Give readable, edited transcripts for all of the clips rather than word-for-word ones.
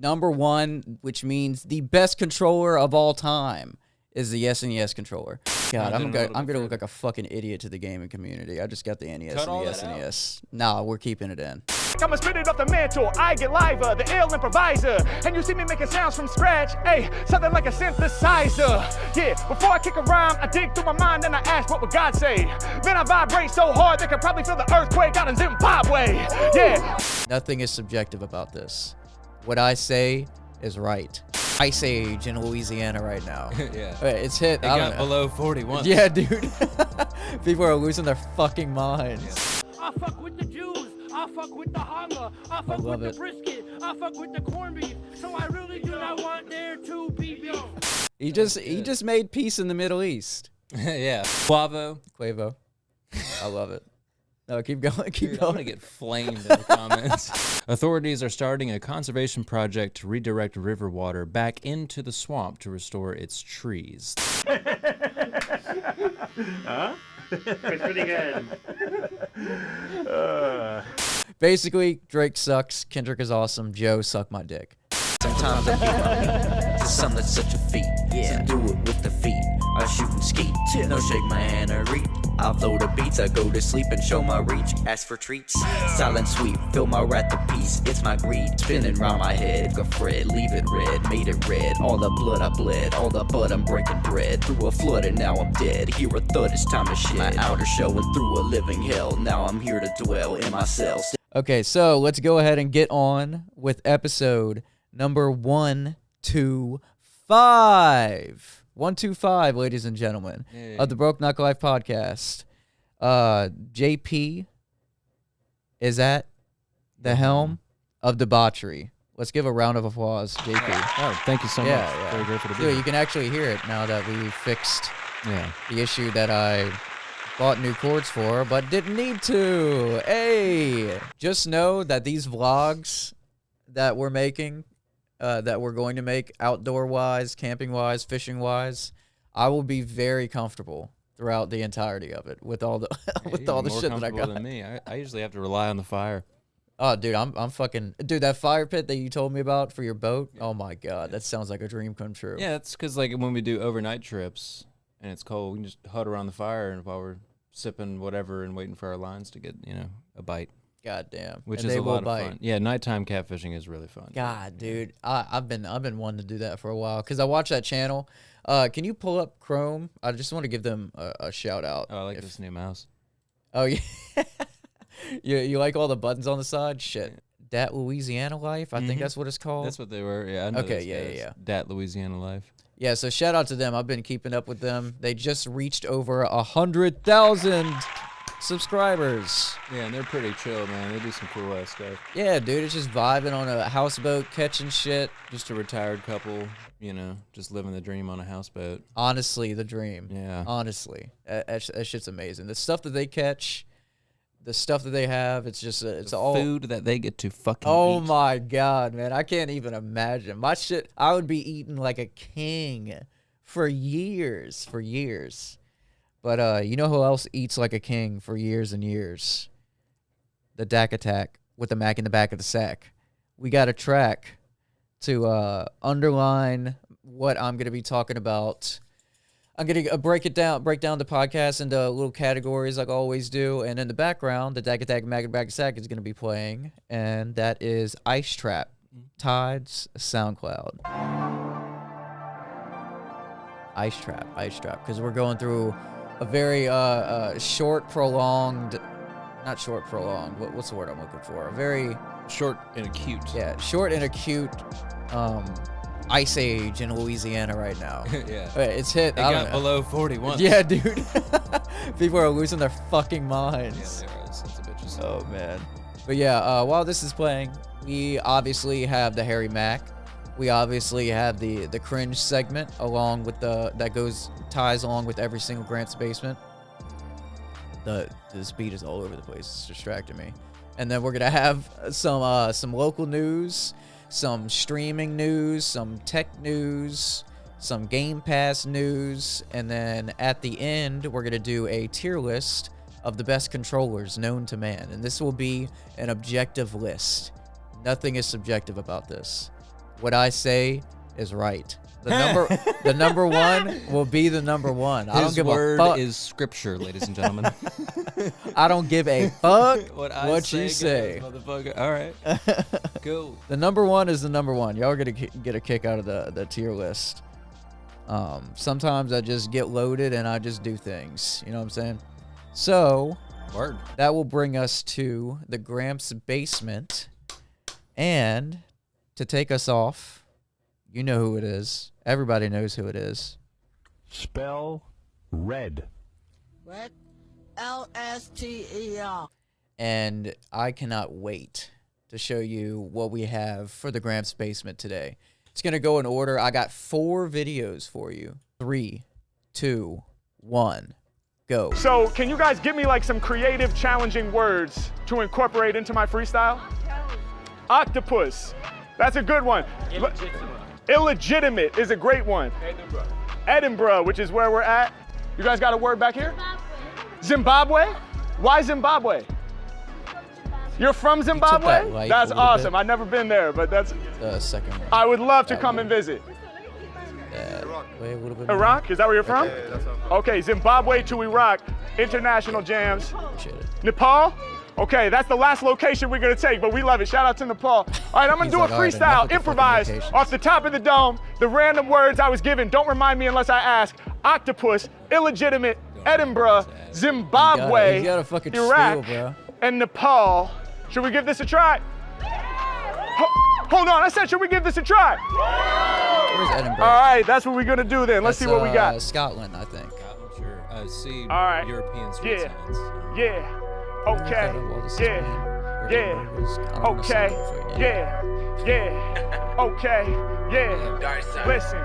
Number one, which means the best controller of all time, is the SNES controller. God, I'm gonna look like a fucking idiot to the gaming community. I just got the NES and the SNES. Nah, we're keeping it in. I'ma spit it off the mantle, I get liver, the ill improviser. And you see me making sounds from scratch, hey, something like a synthesizer. Yeah, before I kick a rhyme, I dig through my mind and I ask, what would God say? Then I vibrate so hard they can probably feel the earthquake out in Zimbabwe. Yeah. Nothing is subjective about this. What I say is right. Ice Age in Louisiana right now. Yeah. It's hit. It got below 40 once. Yeah, dude. People are losing their fucking minds. Yeah. I fuck with the Jews. I fuck with the hunger. I fuck with the brisket. I fuck with the corned beef. So I really do not want there to be beef. He just made peace in the Middle East. Yeah. Quavo. I love it. No, keep going. Keep Dude, going. I'm gonna get flamed in the comments. Authorities are starting a conservation project to redirect river water back into the swamp to restore its trees. Huh? It's pretty good. Basically, Drake sucks, Kendrick is awesome, Joe suck my dick. Sometimes I feel like to some that's such a feat. Yeah. So do it with the feet. I shoot and ski. No shake my hand or reach. I'll flow the beats. I go to sleep and show my reach. Ask for treats. Silent sweep. Fill my wrath of peace. It's my greed. Spinning round my head. Go Fred. Leave it red. Made it red. All the blood I bled. All the blood I'm breaking bread. Through a flood and now I'm dead. Hear a thud. It's time to shed. My outer shell went through a living hell. Now I'm here to dwell in my cell. Okay, so let's go ahead and get on with episode number 125. 125, ladies and gentlemen, of the Broke Knock Life podcast. JP is at the helm of debauchery. Let's give a round of applause, JP. Oh, thank you so much. Yeah. Very grateful to be Dude, here. you can actually hear it now that we fixed the issue that I bought new cords for, but didn't need to. Hey, just know that these vlogs that we're making, that we're going to make outdoor-wise, camping-wise, fishing-wise, I will be very comfortable throughout the entirety of it with all the all the shit that I got. Than me. I usually have to rely on the fire. Oh, dude, I'm fucking dude. That fire pit that you told me about for your boat. Oh my god, that sounds like a dream come true. Yeah, it's because like when we do overnight trips and it's cold, we can just hut around the fire and while we're sipping whatever and waiting for our lines to get a bite. God damn. Which and is they a will lot of bite. fun. Yeah, nighttime catfishing is really fun. God, dude, I've been wanting to do that for a while because I watch that channel. Can you pull up Chrome? I just want to give them a shout out. Oh, I like this new mouse. Oh yeah, you like all the buttons on the side? Shit, Dat Louisiana Life. I think that's what it's called. That's what they were. Yeah. I know Okay. those guys. Yeah. Dat Louisiana Life. Yeah. So shout out to them. I've been keeping up with them. They just reached over 100,000 subscribers. Yeah, and they're pretty chill, man. They do some cool ass stuff. Yeah, dude, it's just vibing on a houseboat, catching shit. Just a retired couple, just living the dream on a houseboat. Honestly, the dream. Yeah. Honestly, that shit's amazing. The stuff that they catch, the stuff that they have, it's just it's all food that they get to fucking eat. Oh my god, man, I can't even imagine. My shit, I would be eating like a king for years. But you know who else eats like a king for years and years? The Dak Attack with the Mack in the back of the sack. We got a track to underline what I'm going to be talking about. I'm going to break down the podcast into little categories like I always do. And in the background, the Dak Attack Mack in the back of the sack is going to be playing. And that is Ice Trap, Tides, SoundCloud. Ice Trap. Because we're going through a very short, prolonged, not short, prolonged, what's the word I'm looking for? A very... Short and acute. Yeah, short and acute Ice Age in Louisiana right now. Yeah. It's hit. It got below 40 once. Yeah, dude. People are losing their fucking minds. Yeah, they are. Sons of bitches. Oh, man. But yeah, while this is playing, we obviously have the Harry-Mack. We obviously have the cringe segment along with ties along with every single Grant's Basement. The speed is all over the place. It's distracting me. And then we're gonna have some local news, some streaming news, some tech news, some Game Pass news, and then at the end we're gonna do a tier list of the best controllers known to man. And this will be an objective list. Nothing is subjective about this. what I say is right. The number one will be the number one. I don't give word a fuck. is scripture, ladies and gentlemen. I don't give a fuck what you say. goes, motherfucker. All right. Cool. The number one is the number one. Y'all are gonna get a kick out of the tier list. Sometimes I just get loaded and I just do things. You know what I'm saying? So Word. that will bring us to the Gramps basement. And to take us off, you know who it is. Everybody knows who it is. Spell red. What? LSTER. And I cannot wait to show you what we have for the Gramps basement today. It's going to go in order. I got 4 videos for you. 3, 2, 1, go. So can you guys give me like some creative, challenging words to incorporate into my freestyle? Octopus. That's a good one. Illegitimate is a great one. Edinburgh, which is where we're at. You guys got a word back here? Zimbabwe? Why Zimbabwe? You're from Zimbabwe? That's awesome. I've never been there, but that's the second one. I would love to come and visit. Wait, a little bit Iraq? Is that where you're from? Okay, Zimbabwe to Iraq. International jams. Appreciate it. Nepal? Okay, that's the last location we're gonna take, but we love it. Shout out to Nepal. All right, I'm gonna do a freestyle, improvise, off the top of the dome. The random words I was given, don't remind me unless I ask. Octopus, illegitimate, Edinburgh, Zimbabwe, you gotta fucking Iraq, steal, bro. and Nepal. Should we give this a try? Hold on, I said, should we give this a try? Where's Edinburgh? All right, that's what we're gonna do then. Let's see what we got. Scotland, I think. Sure. See, All right. European street signs. Yeah. Okay. Yeah. Okay. Yeah. Okay. Yeah. Listen.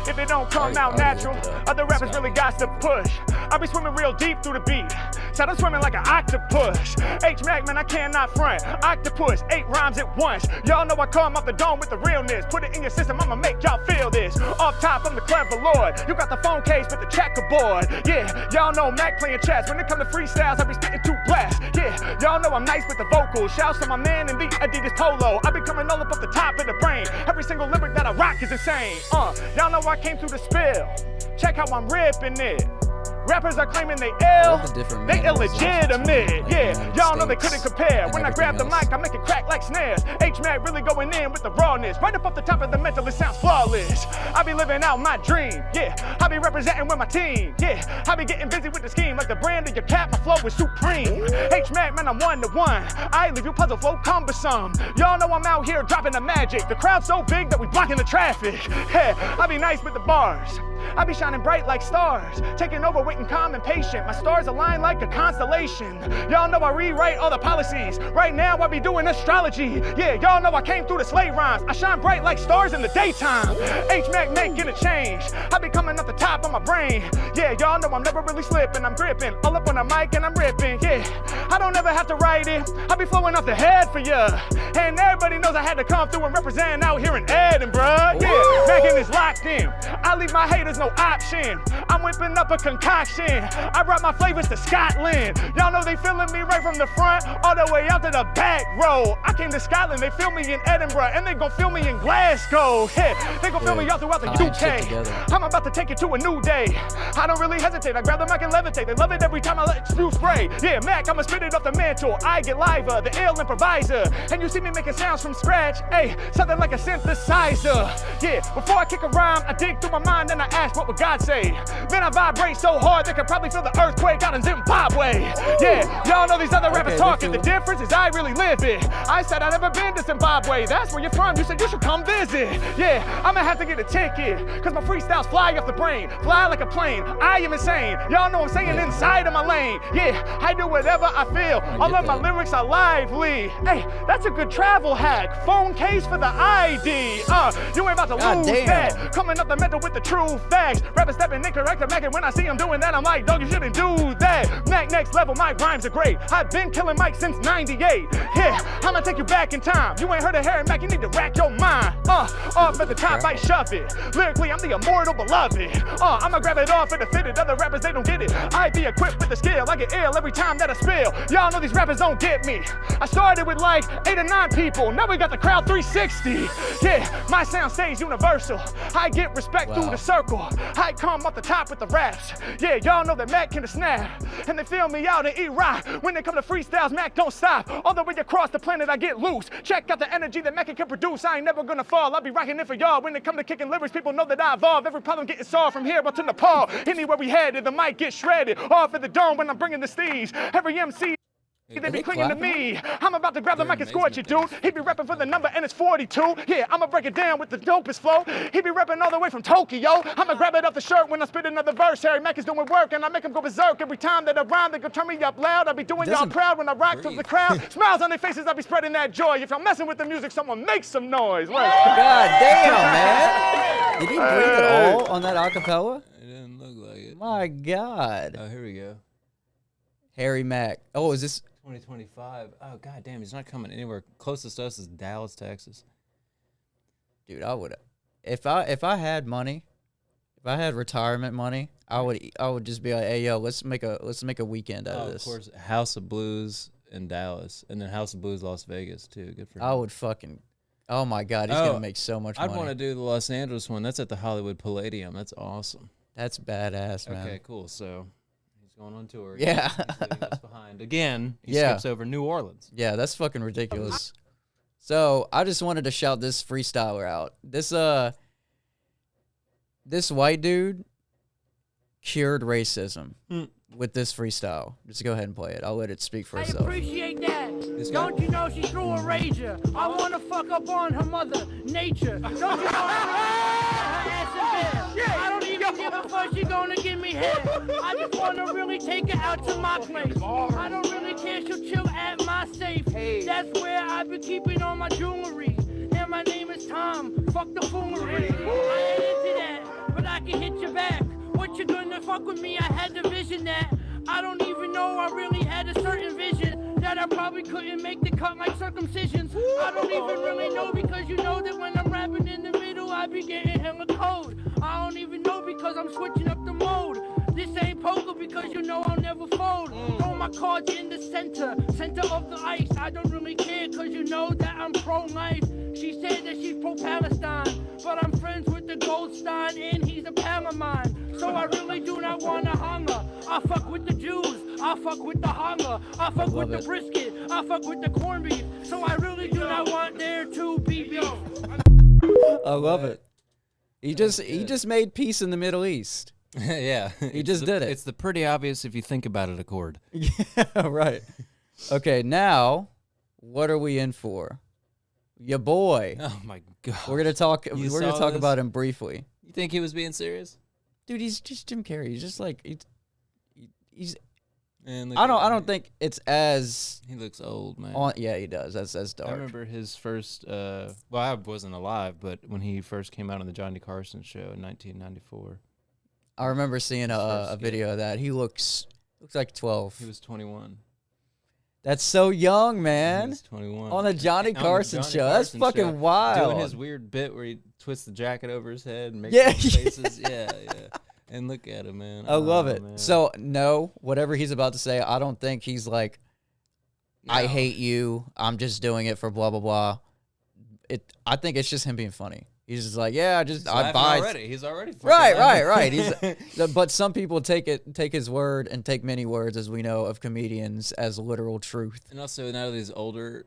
If it don't come out natural, other rappers really got to push. I be swimming real deep through the beat. So I'm swimming like an octopus. H-Mack, man, I cannot front. Octopus, 8 rhymes at once. Y'all know I come off the dome with the realness. Put it in your system, I'ma make y'all feel this. Off top, I'm the clever lord. You got the phone case with the checkerboard. Yeah, y'all know Mack playing chess. When it come to freestyles, I be spitting 2 blasts. Yeah, y'all know I'm nice with the vocals. Shouts to my man in the Adidas Polo. I be coming all up off the top of the brain. Every single lyric that I rock is insane. Y'all know I came through the spill. Check how I'm ripping it. Rappers are claiming they ill, they illegitimate. Yeah, y'all know they couldn't compare. When I grab the mic, I make it crack like snares. H-Mack really going in with the rawness. Right up off the top of the mental, it sounds flawless. I be living out my dream, yeah. I be representing with my team, yeah. I be getting busy with the scheme like the brand of your cap. My flow is supreme. H-Mack, man, I'm 1-to-1. I leave your puzzle flow cumbersome. Y'all know I'm out here dropping the magic. The crowd's so big that we blocking the traffic. Yeah, I be nice with the bars. I be shining bright like stars, taking over, waiting calm and patient. My stars align like a constellation. Y'all know I rewrite all the policies. Right now I be doing astrology. Yeah, y'all know I came through the slave rhymes. I shine bright like stars in the daytime. H-Mack making a change. I be coming off the top of my brain. Yeah, y'all know I'm never really slipping. I'm gripping all up on the mic and I'm ripping. Yeah, I don't ever have to write it. I be flowing off the head for ya. And everybody knows I had to come through and represent out here in Edinburgh. Yeah, Mackin is locked in. I leave my haters no option. I'm whipping up a concoction. I brought my flavors to Scotland. Y'all know they feeling me right from the front all the way out to the back row. I came to Scotland, they feel me in Edinburgh, and they gon' feel me in Glasgow. Yeah, they gon' feel me all throughout the UK. I'm about to take it to a new day. I don't really hesitate. I grab the mic and levitate. They love it every time I let you spray. Yeah, Mack, I'ma spit it off the mantle. I get liver, the ill improviser. And you see me making sounds from scratch. Hey, something like a synthesizer. Yeah, before I kick a rhyme, I dig through my mind and I ask, what would God say? Then I vibrate so hard they could probably feel the earthquake out in Zimbabwe. Yeah, y'all know these other rappers talking. The difference is I really live it. I said I never been to Zimbabwe. That's where you're from. You said you should come visit. Yeah, I'ma have to get a ticket, cause my freestyles fly off the brain, fly like a plane. I am insane. Y'all know I'm saying inside of my lane. Yeah, I do whatever I feel. All of my lyrics are lively. Hey, that's a good travel hack. Phone case for the ID. You ain't about to lose that. Coming up the mental with the true bags. Rappers stepping incorrect to Mack, and when I see him doing that, I'm like, dog, you shouldn't do that. Mack next level, my rhymes are great. I've been killing Mike since 98. Yeah, I'ma take you back in time. You ain't heard of Harry Mack, you need to rack your mind. Off at the top, I shove it. Lyrically, I'm the immortal beloved. I'ma grab it off at the fitted. Other rappers, they don't get it. I be equipped with the skill. I get ill every time that I spill. Y'all know these rappers don't get me. I started with like 8 or 9 people. Now we got the crowd 360. Yeah, my sound stays universal. I get respect through the circle. I come off the top with the raps. Yeah, y'all know that Mack can snap. And they feel me out and eat rock. When they come to freestyles, Mack don't stop. All the way across the planet, I get loose. Check out the energy that Mack can produce. I ain't never gonna fall. I'll be rocking it for y'all. When it come to kicking lyrics, people know that I evolve. Every problem getting solved from here up to Nepal. Anywhere we headed, the mic gets shredded. Off at the dome when I'm bringing the steez. Every MC. They be clinging to me. I'm about to grab the mic and scorch you, dude. He be rapping for the number and it's 42. Yeah, I'ma break it down with the dopest flow. He be rapping all the way from Tokyo. I'ma grab it off the shirt when I spit another verse. Harry Mack is doing work and I make him go berserk. Every time that I rhyme, they gon' turn me up loud. I be doing y'all proud when I rock to the crowd. Smiles on their faces, I be spreading that joy. If y'all messing with the music, someone make some noise. God damn, man. Did he breathe it all on that acapella? It didn't look like it. My God. Oh, here we go. Harry Mack. Oh, is this 2025. Oh, god damn, he's not coming anywhere. Closest to us is Dallas, Texas. Dude, I would if I had money, if I had retirement money, I would just be like, hey yo, let's make a weekend out of this. Of course, House of Blues in Dallas, and then House of Blues Las Vegas too. Good for him. I would fucking, oh my God, he's gonna make so much money. I'd want to do the Los Angeles one. That's at the Hollywood Palladium. That's awesome. That's badass, man. Okay, cool. So going on tour. Yeah. He's leaving us behind. Again, he skips over New Orleans. Yeah, that's fucking ridiculous. So I just wanted to shout this freestyler out. This white dude cured racism with this freestyle. Just go ahead and play it. I'll let it speak for itself. I appreciate that. Don't you know she's through a rager? I wanna fuck up on her mother nature. Don't you know her ass in bed? I don't even give a fuck, she gonna give me head. I just wanna really take her out to my place. I don't really care, she'll chill at my safe. That's where I be keeping all my jewelry. And my name is Tom, fuck the foolery. I ain't into that, but I can hit you back. What you gonna fuck with me? I had the vision that I don't even know I really had a certain vision that I probably couldn't make the cut like circumcisions. I don't even really know because you know that when I'm rapping in the middle, I be getting hella cold. I don't even know because I'm switching up the mode. This ain't poker because you know I'll never fold. Throw my cards in the center of the ice. I don't really care because you know that I'm pro-life. She said that she's pro-Palestine, but I'm friends with the Goldstein and he's a pal of mine. So I really do not want to hunger. I fuck with the Jews, I fuck with the hunger, I fuck with the brisket, I fuck with the corned beef. So I really do not want there to be beef. I love it. He just made peace in the Middle East. Yeah. He just did it. It's the pretty obvious if you think about it accord. Yeah, right. Okay, now what are we in for? Your boy. Oh my god. We're gonna talk this? about him briefly. You think he was being serious? Dude, he's just Jim Carrey. He's just like he's Man, I don't think it's as he looks old, man. Yeah, he does. That's dark. I remember his first well, I wasn't alive, but when he first came out on the Johnny Carson show in 1994. I remember seeing a video of that. He looks like 12. He was 21. That's so young, man. He was 21. On the Johnny Carson show. That's fucking wild. Doing his weird bit where he twists the jacket over his head and makes faces. Yeah. And look at him, man. I love it. Man. So, no, whatever he's about to say, I don't think he's like, I hate you. I'm just doing it for blah, blah, blah. I think it's just him being funny. He's just like, yeah, I buy. Already. He's already right. But some people take his word and take many words, as we know, of comedians as literal truth. And also now that he's older,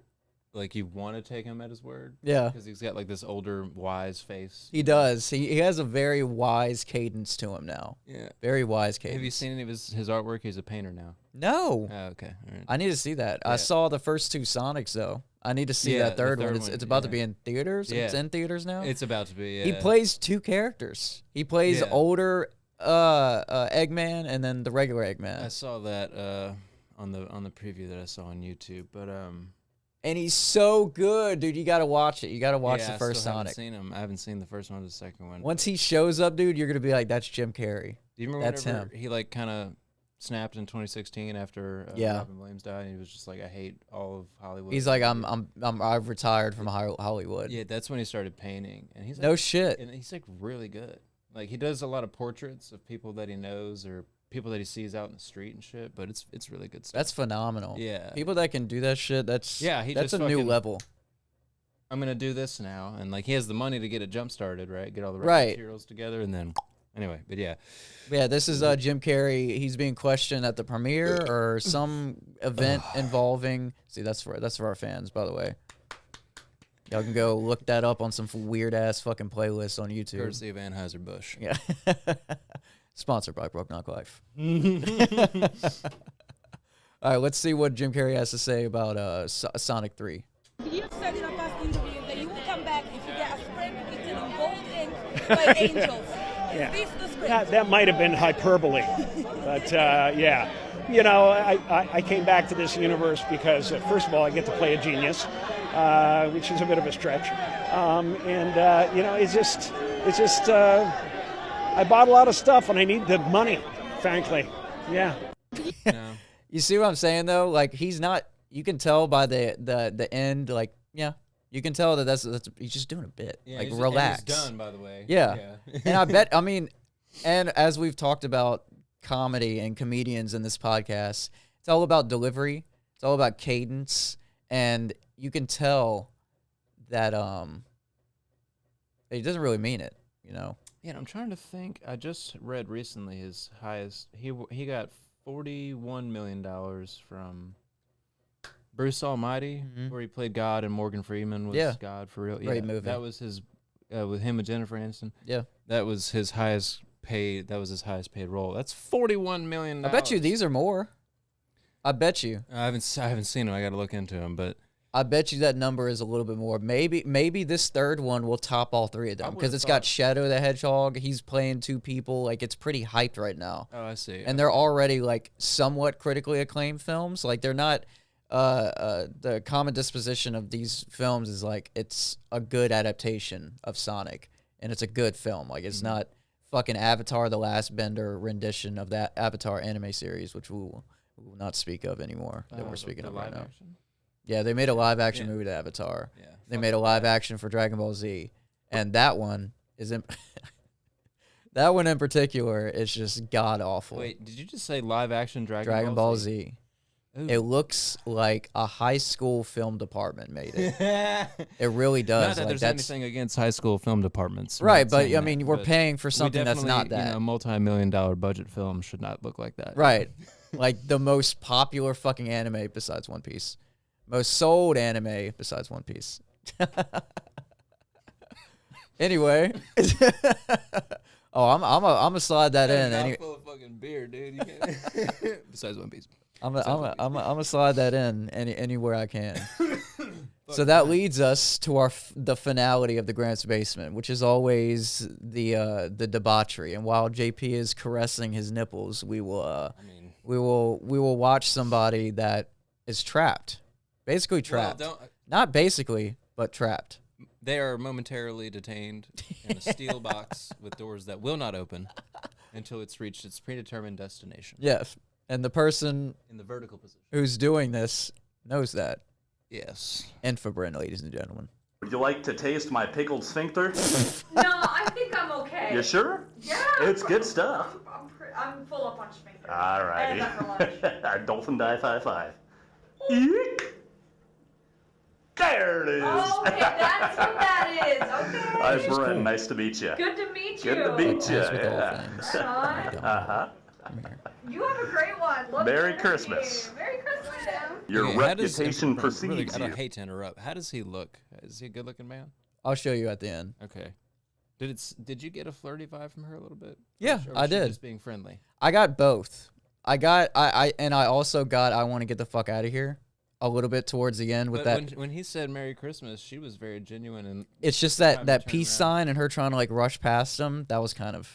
like you want to take him at his word. Yeah, because he's got like this older, wise face. He does. He has a very wise cadence to him now. Yeah, very wise cadence. Have you seen any of his artwork? He's a painter now. No. Oh, okay. All right. I need to see that. Yeah. I saw the first 2 Sonics though. I need to see that third one. It's about to be in theaters. Yeah. It's in theaters now. It's about to be. Yeah. He plays 2 characters. He plays older Eggman and then the regular Eggman. I saw that on the preview that I saw on YouTube, but And he's so good, dude. You got to watch it. You got to watch the first Sonic. I haven't seen the first one or the second one. Once he shows up, dude, you're going to be like, that's Jim Carrey. Do you remember that's whenever him. he like kind of snapped in 2016 after Robin Williams died, and he was just like, I hate all of Hollywood. He's like, I've retired from Hollywood. Yeah, that's when he started painting, and he's like, no shit. And he's like really good. Like he does a lot of portraits of people that he knows or people that he sees out in the street and shit. But it's really good stuff. That's phenomenal. Yeah, people that can do that shit. That's a new level. I'm gonna do this now, and like he has the money to get it jump started, right? Get all the materials together, and then. Anyway, but yeah. This is Jim Carrey. He's being questioned at the premiere or some event involving. See, that's for our fans, by the way. Y'all can go look that up on some weird ass fucking playlist on YouTube. Courtesy of Anheuser-Busch. Yeah. Sponsored by Broke Knock Life. All right, let's see what Jim Carrey has to say about Sonic 3. You said in a past interview that you will come back if you get a script written in gold ink by angels. Yeah. Is this the script? That might have been hyperbole, but yeah. You know, I came back to this universe because, first of all, I get to play a genius, which is a bit of a stretch, and you know, it's just I bought a lot of stuff and I need the money, frankly. Yeah. No. You see what I'm saying though? Like he's not. You can tell by the end. Like you can tell that that's he's just doing a bit. Yeah, like relax. He's done, by the way. Yeah. And I bet. I mean, and as we've talked about comedy and comedians in this podcast, it's all about delivery. It's all about cadence, and you can tell that he doesn't really mean it. You know. Yeah, I'm trying to think. I just read recently his highest. He got $41 million from Bruce Almighty, where he played God, and Morgan Freeman was God for real. Great movie. That was his with him and Jennifer Aniston. Yeah, that was his highest paid. That was his highest paid role. That's $41 million. I bet you these are more. I bet you. I haven't seen him. I got to look into him, but I bet you that number is a little bit more. Maybe this third one will top all three of them because it's got Shadow the Hedgehog. He's playing two people. Like it's pretty hyped right now. Oh, I see. And they're already like somewhat critically acclaimed films. Like they're not. The common disposition of these films is like it's a good adaptation of Sonic, and it's a good film. Like it's not fucking Avatar: The Last Bender rendition of that Avatar anime series, which we will not speak of anymore. That we're speaking of right now. Action? Yeah, they made a live action movie to Avatar. Yeah, they made a live action for Dragon Ball Z, and that one is that one in particular is just god awful. Wait, did you just say live action Dragon Ball Z? Ooh. It looks like a high school film department made it. It really does. Not that like there's anything against high school film departments. Right, but I mean, we're paying for something that's not that. You know, a multi-million-dollar budget film should not look like that. Right. Like the most popular fucking anime besides One Piece. Most sold anime besides One Piece. Anyway. I'm gonna slide that in. Anyway. Full of fucking beer, dude. You can't. Besides One Piece. I'm gonna slide that in anywhere I can. So that leads us to the finality of the Grant's Basement, which is always the debauchery. And while JP is caressing his nipples, we will watch somebody that is trapped, basically trapped. Well, not basically, but trapped. They are momentarily detained in a steel box with doors that will not open until it's reached its predetermined destination. Yes. And the person in the vertical position who's doing this knows that. Yes. Infrabren, ladies and gentlemen. Would you like to taste my pickled sphincter? No, I think I'm okay. You sure? Yeah. It's good stuff. I'm full up on sphincter. All righty. Our dolphin die 5-5. Eek. There it is. Oh, okay, that's what that is. Okay. Hi, Brent. Cool. Nice to meet you. Good to meet you. Good to meet you. Yeah. Uh-huh. You have a great one. Love Merry Christmas. Merry Christmas, Sam. Your reputation precedes you. I hate to interrupt. How does he look? Is he a good-looking man? I'll show you at the end. Okay. Did you get a flirty vibe from her a little bit? Yeah, or I did. Just being friendly. I got both. I also got I want to get the fuck out of here a little bit towards the end with that. When he said Merry Christmas, she was very genuine, and it's just that peace sign and her trying to like rush past him. That was kind of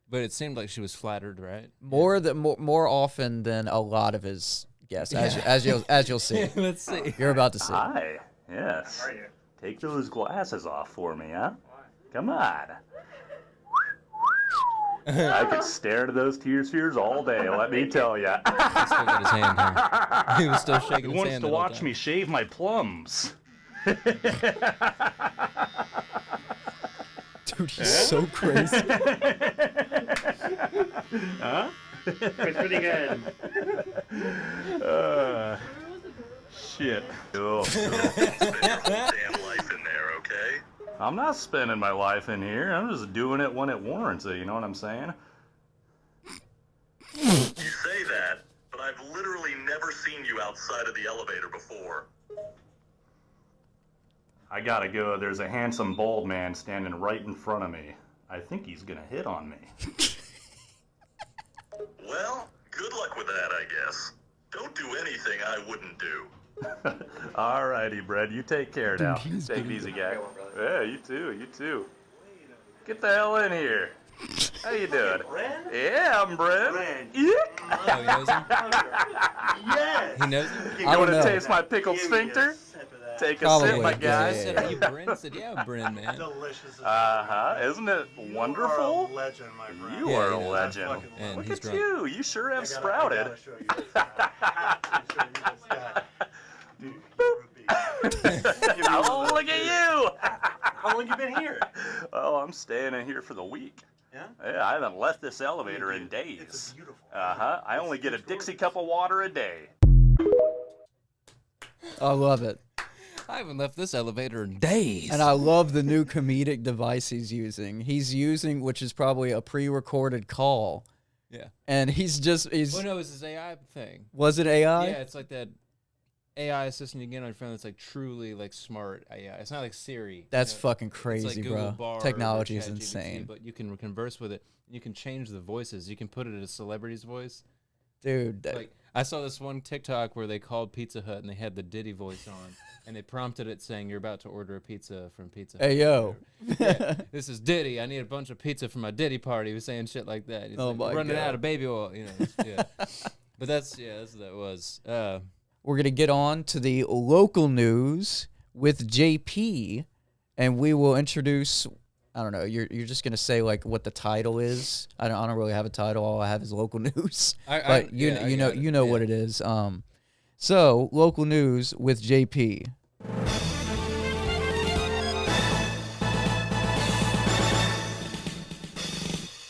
But it seemed like she was flattered, right? More often than a lot of his guess, as you'll see. Let's see. You're about to see. Hi. Yes. How are you? Take those glasses off for me, huh? Come on. I could stare into those tear spheres all day, let me tell ya. He still got his hand here. He was still shaking Who his wants hand to the whole watch time. me shave my plums? Dude, he's so crazy. Huh? It's pretty good. Shit. Oh, spend your whole damn life in there, okay? I'm not spending my life in here. I'm just doing it when it warrants it, you know what I'm saying? You say that, but I've literally never seen you outside of the elevator before. I gotta go. There's a handsome bald man standing right in front of me. I think he's gonna hit on me. Well, good luck with that, I guess. Don't do anything I wouldn't do. Alrighty, Brad. You take care now. Take it easy, guy. Yeah, you too. Get the hell in here. How you doing? Brad? Yeah, I'm Brad. Brad. Yeah. Oh, he knows him? Yes! He knows him? You I don't want to know. taste my pickled Give me a sphincter? sip of that. Take a Probably, sip, my yeah, guy. I said, are you Bryn? I said, yeah, Bryn, man. Delicious. Isn't it You are wonderful? a legend, my friend. You Yeah, are he a knows. legend. Fucking And Look he's at drunk. you. You sure have I sprouted. gotta show you this guy. I have to show you this guy. Dude, you're a beast. Oh, look at you. How long you been here? Oh, I'm staying in here for the week. Yeah? Yeah, I haven't left this elevator in It's days. beautiful. I only get a Dixie cup of water a day. I love it. I haven't left this elevator in days. And I love the new comedic device he's using. Which is probably a pre-recorded call. Yeah. And he's Well, no, it's this AI thing. was it AI? Yeah, it's like that AI assistant you get on your phone that's like truly like smart AI. It's not like Siri. That's you know? fucking It's crazy, like Google bro. Bard or Technology is ChatGPT, insane. But you can converse with it. You can change the voices. You can put it in a celebrity's voice. Dude, Like I saw this one TikTok where they called Pizza Hut and they had the Diddy voice on, and they prompted it saying, "You're about to order a pizza from Pizza Hut." hey, yo. Yeah, this is Diddy. I need a bunch of pizza for my Diddy party. He was saying shit like that. He's Oh like, my running God. out of baby oil. You know. Yeah. But that's what that was. We're going to get on to the local news with JP, and we will introduce, I don't know, you're just going to say like what the title is. I don't really have a title. All I have is local news. But you know what it is. So, local news with JP.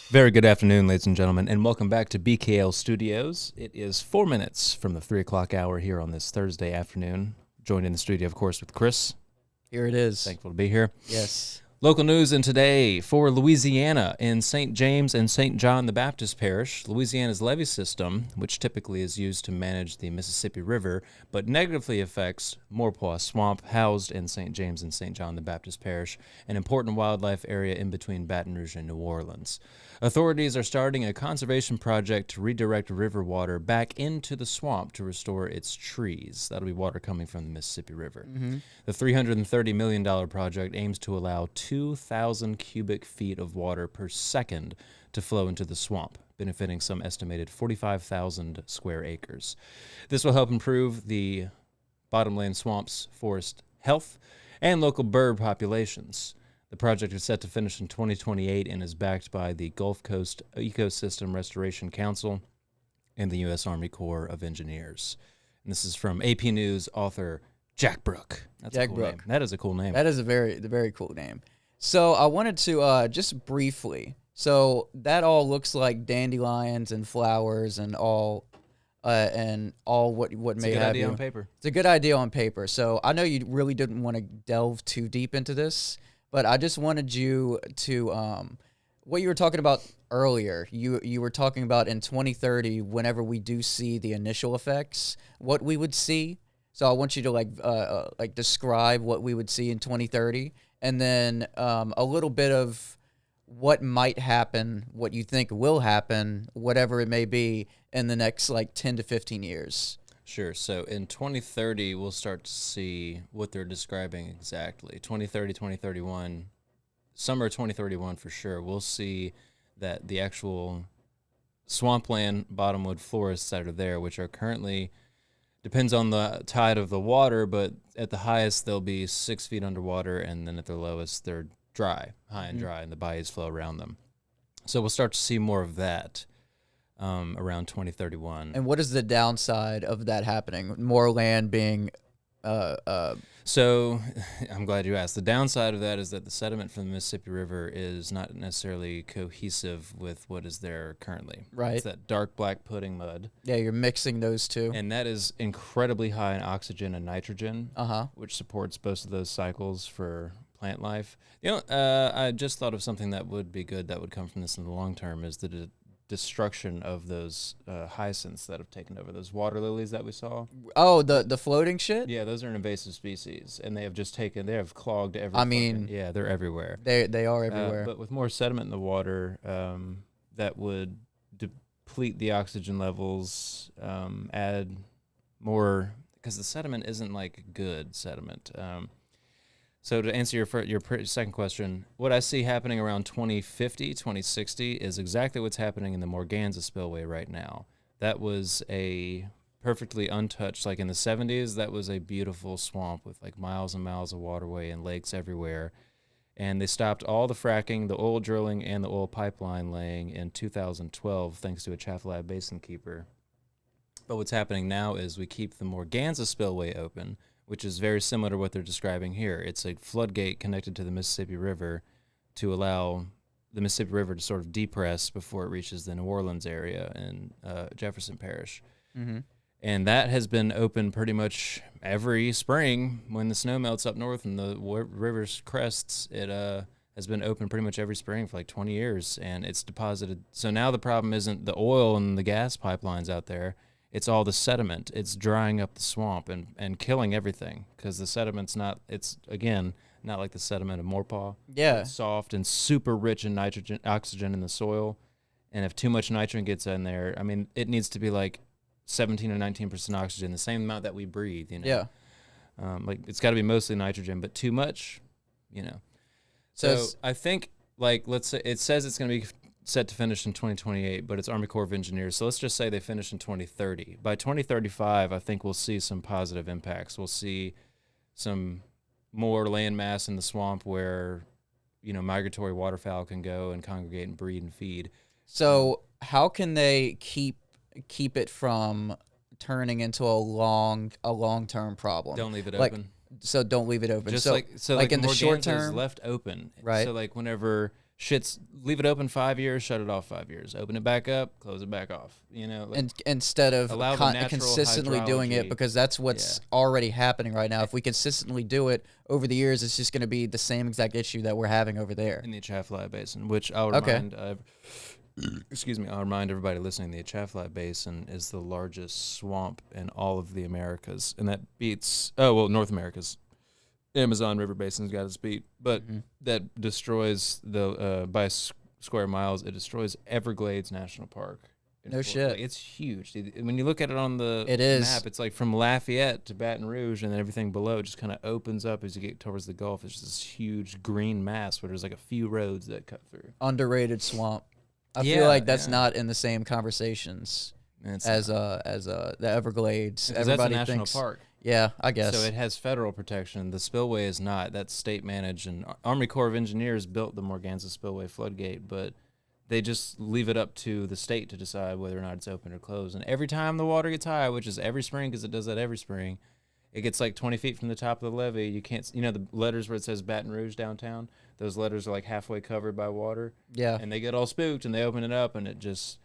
Very good afternoon, ladies and gentlemen, and welcome back to BKL Studios. It is 4 minutes from the 3 o'clock hour here on this Thursday afternoon. Joined in the studio, of course, with Chris. Here it is. Thankful to be here. Yes. Local news in today for Louisiana in St. James and St. John the Baptist Parish. Louisiana's levee system, which typically is used to manage the Mississippi River, but negatively affects Maurepas Swamp, housed in St. James and St. John the Baptist Parish, an important wildlife area in between Baton Rouge and New Orleans. Authorities are starting a conservation project to redirect river water back into the swamp to restore its trees. That'll be water coming from the Mississippi River. The $330 million project aims to allow 2,000 cubic feet of water per second to flow into the swamp, benefiting some estimated 45,000 square acres. This will help improve the bottomland swamp's forest health and local bird populations. The project is set to finish in 2028 and is backed by the Gulf Coast Ecosystem Restoration Council and the U.S. Army Corps of Engineers. And this is from AP News author Jack Brooke. That's Jack a cool Brooke. name. That is a cool name. That is a very cool name. So I wanted to just briefly. So that all looks like dandelions and flowers and all what It's may a good have idea you. on paper. It's a good idea on paper. So I know you really didn't want to delve too deep into this, but I just wanted you to what you were talking about earlier. You were talking about in 2030, whenever we do see the initial effects, what we would see. So I want you to like describe what we would see in 2030, and then a little bit of what might happen, what you think will happen, whatever it may be, in the next like 10 to 15 years. Sure. So in 2030, we'll start to see what they're describing exactly. 2030, 2031, summer 2031 for sure, we'll see that the actual swampland bottomwood forests that are there, which are currently depends on the tide of the water, but at the highest they'll be 6 feet underwater, and then at their lowest they're dry, high and dry, and the bayous flow around them. So we'll start to see more of that around 2031. And what is the downside of that happening? More land being So I'm glad you asked. The downside of that is that the sediment from the Mississippi River is not necessarily cohesive with what is there currently. Right. It's that dark black pudding mud. Yeah, you're mixing those two. And that is incredibly high in oxygen and nitrogen, Uh-huh. which supports both of those cycles for plant life. I just thought of something that would be good that would come from this in the long term is the destruction of those hyacinths that have taken over, those water lilies that we saw. Oh, the floating shit? Yeah, those are an invasive species, and they have clogged every. Yeah, they're everywhere. They are everywhere. But with more sediment in the water, that would deplete the oxygen levels, add more, because the sediment isn't like good sediment. So to answer your second question, what I see happening around 2050, 2060 is exactly what's happening in the Morganza spillway right now. That was a perfectly untouched, like in the 70s, that was a beautiful swamp with like miles and miles of waterway and lakes everywhere. And they stopped all the fracking, the oil drilling, and the oil pipeline laying in 2012 thanks to a Chaffalab Basin keeper. But what's happening now is we keep the Morganza spillway open, which is very similar to what they're describing here. It's a floodgate connected to the Mississippi River to allow the Mississippi River to sort of depress before it reaches the New Orleans area in Jefferson Parish. Mm-hmm. And that has been open pretty much every spring when the snow melts up north and the river's crests. It has been open pretty much every spring for like 20 years, and it's deposited. So now the problem isn't the oil and the gas pipelines out there. It's all the sediment. It's drying up the swamp and killing everything because the sediment's not, it's, again, not like the sediment of Morepaw. Yeah. It's soft and super rich in nitrogen, oxygen in the soil. And if too much nitrogen gets in there, I mean, it needs to be like 17 or 19% oxygen, the same amount that we breathe, you know? Yeah. Like, it's got to be mostly nitrogen, but too much, you know? So I think, like, let's say, it says it's going to be set to finish in 2028, but it's Army Corps of Engineers. So let's just say they finish in 2030. By 2035, I think we'll see some positive impacts. We'll see some more land mass in the swamp where, you know, migratory waterfowl can go and congregate and breed and feed. So how can they keep it from turning into a long-term problem? Don't leave it like, open. So don't leave it open. Just so like in the short Morganza term, is left open. Right. So like whenever leave it open 5 years, shut it off 5 years. Open it back up, close it back off. You know, like, and instead of allow the natural consistently doing it, hydrology. because that's what's already happening right now. If we consistently do it over the years, it's just going to be the same exact issue that we're having over there. In the Atchafalaya Basin, which I'll remind, I'll remind everybody listening, the Atchafalaya Basin is the largest swamp in all of the Americas, and that beats, North America's. Amazon River Basin's got its beat, but that destroys by square miles, it destroys Everglades National Park. No shit. Like, it's huge. When you look at it on the is. map, it's like from Lafayette to Baton Rouge, and then everything below just kind of opens up as you get towards the Gulf. It's just this huge green mass where there's like a few roads that cut through. Underrated swamp. I feel like that's not in the same conversations as the Everglades. Everybody that's a national thinks, park. Yeah, I guess. So it has federal protection. The spillway is not. That's state managed, and Army Corps of Engineers built the Morganza Spillway floodgate, but they just leave it up to the state to decide whether or not it's open or closed. And every time the water gets high, which is every spring because it does that every spring, it gets like 20 feet from the top of the levee. You can't, the letters where it says Baton Rouge downtown, those letters are like halfway covered by water. Yeah. And they get all spooked and they open it up and it just...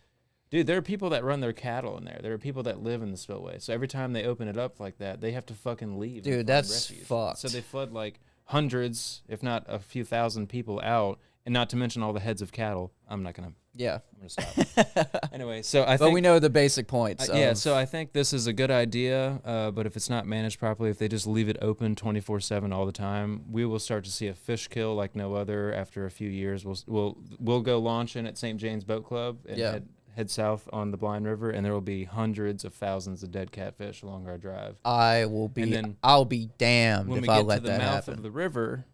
Dude, there are people that run their cattle in there. There are people that live in the spillway. So every time they open it up like that, they have to fucking leave. Dude, that's fucked. So they flood like hundreds, if not a few thousand people out, and not to mention all the heads of cattle. I'm going to stop. Anyway, so I think... But we know the basic points. So I think this is a good idea, but if it's not managed properly, if they just leave it open 24/7 all the time, we will start to see a fish kill like no other after a few years. We'll go launch in at St. James Boat Club and head south on the Blind River, and there will be hundreds of thousands of dead catfish along our drive. I'll be damned if I let that happen. When we get to the mouth of the river,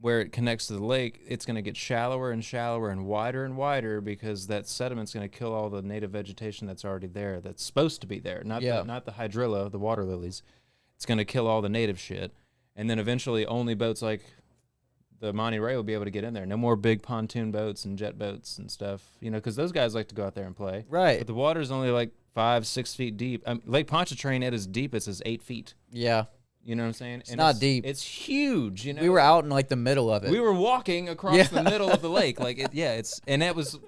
where it connects to the lake, it's going to get shallower and shallower and wider because that sediment's going to kill all the native vegetation that's already there, that's supposed to be there. Not the hydrilla, the water lilies. It's going to kill all the native shit. And then eventually only boats like the Monty Ray will be able to get in there. No more big pontoon boats and jet boats and stuff, because those guys like to go out there and play. Right. But the water's only like 5-6 feet deep. Lake Pontchartrain at its deepest is 8 feet. Yeah. You know what I'm saying? It's not deep. It's huge. We were out in like the middle of it. We were walking across the middle of the lake. And that was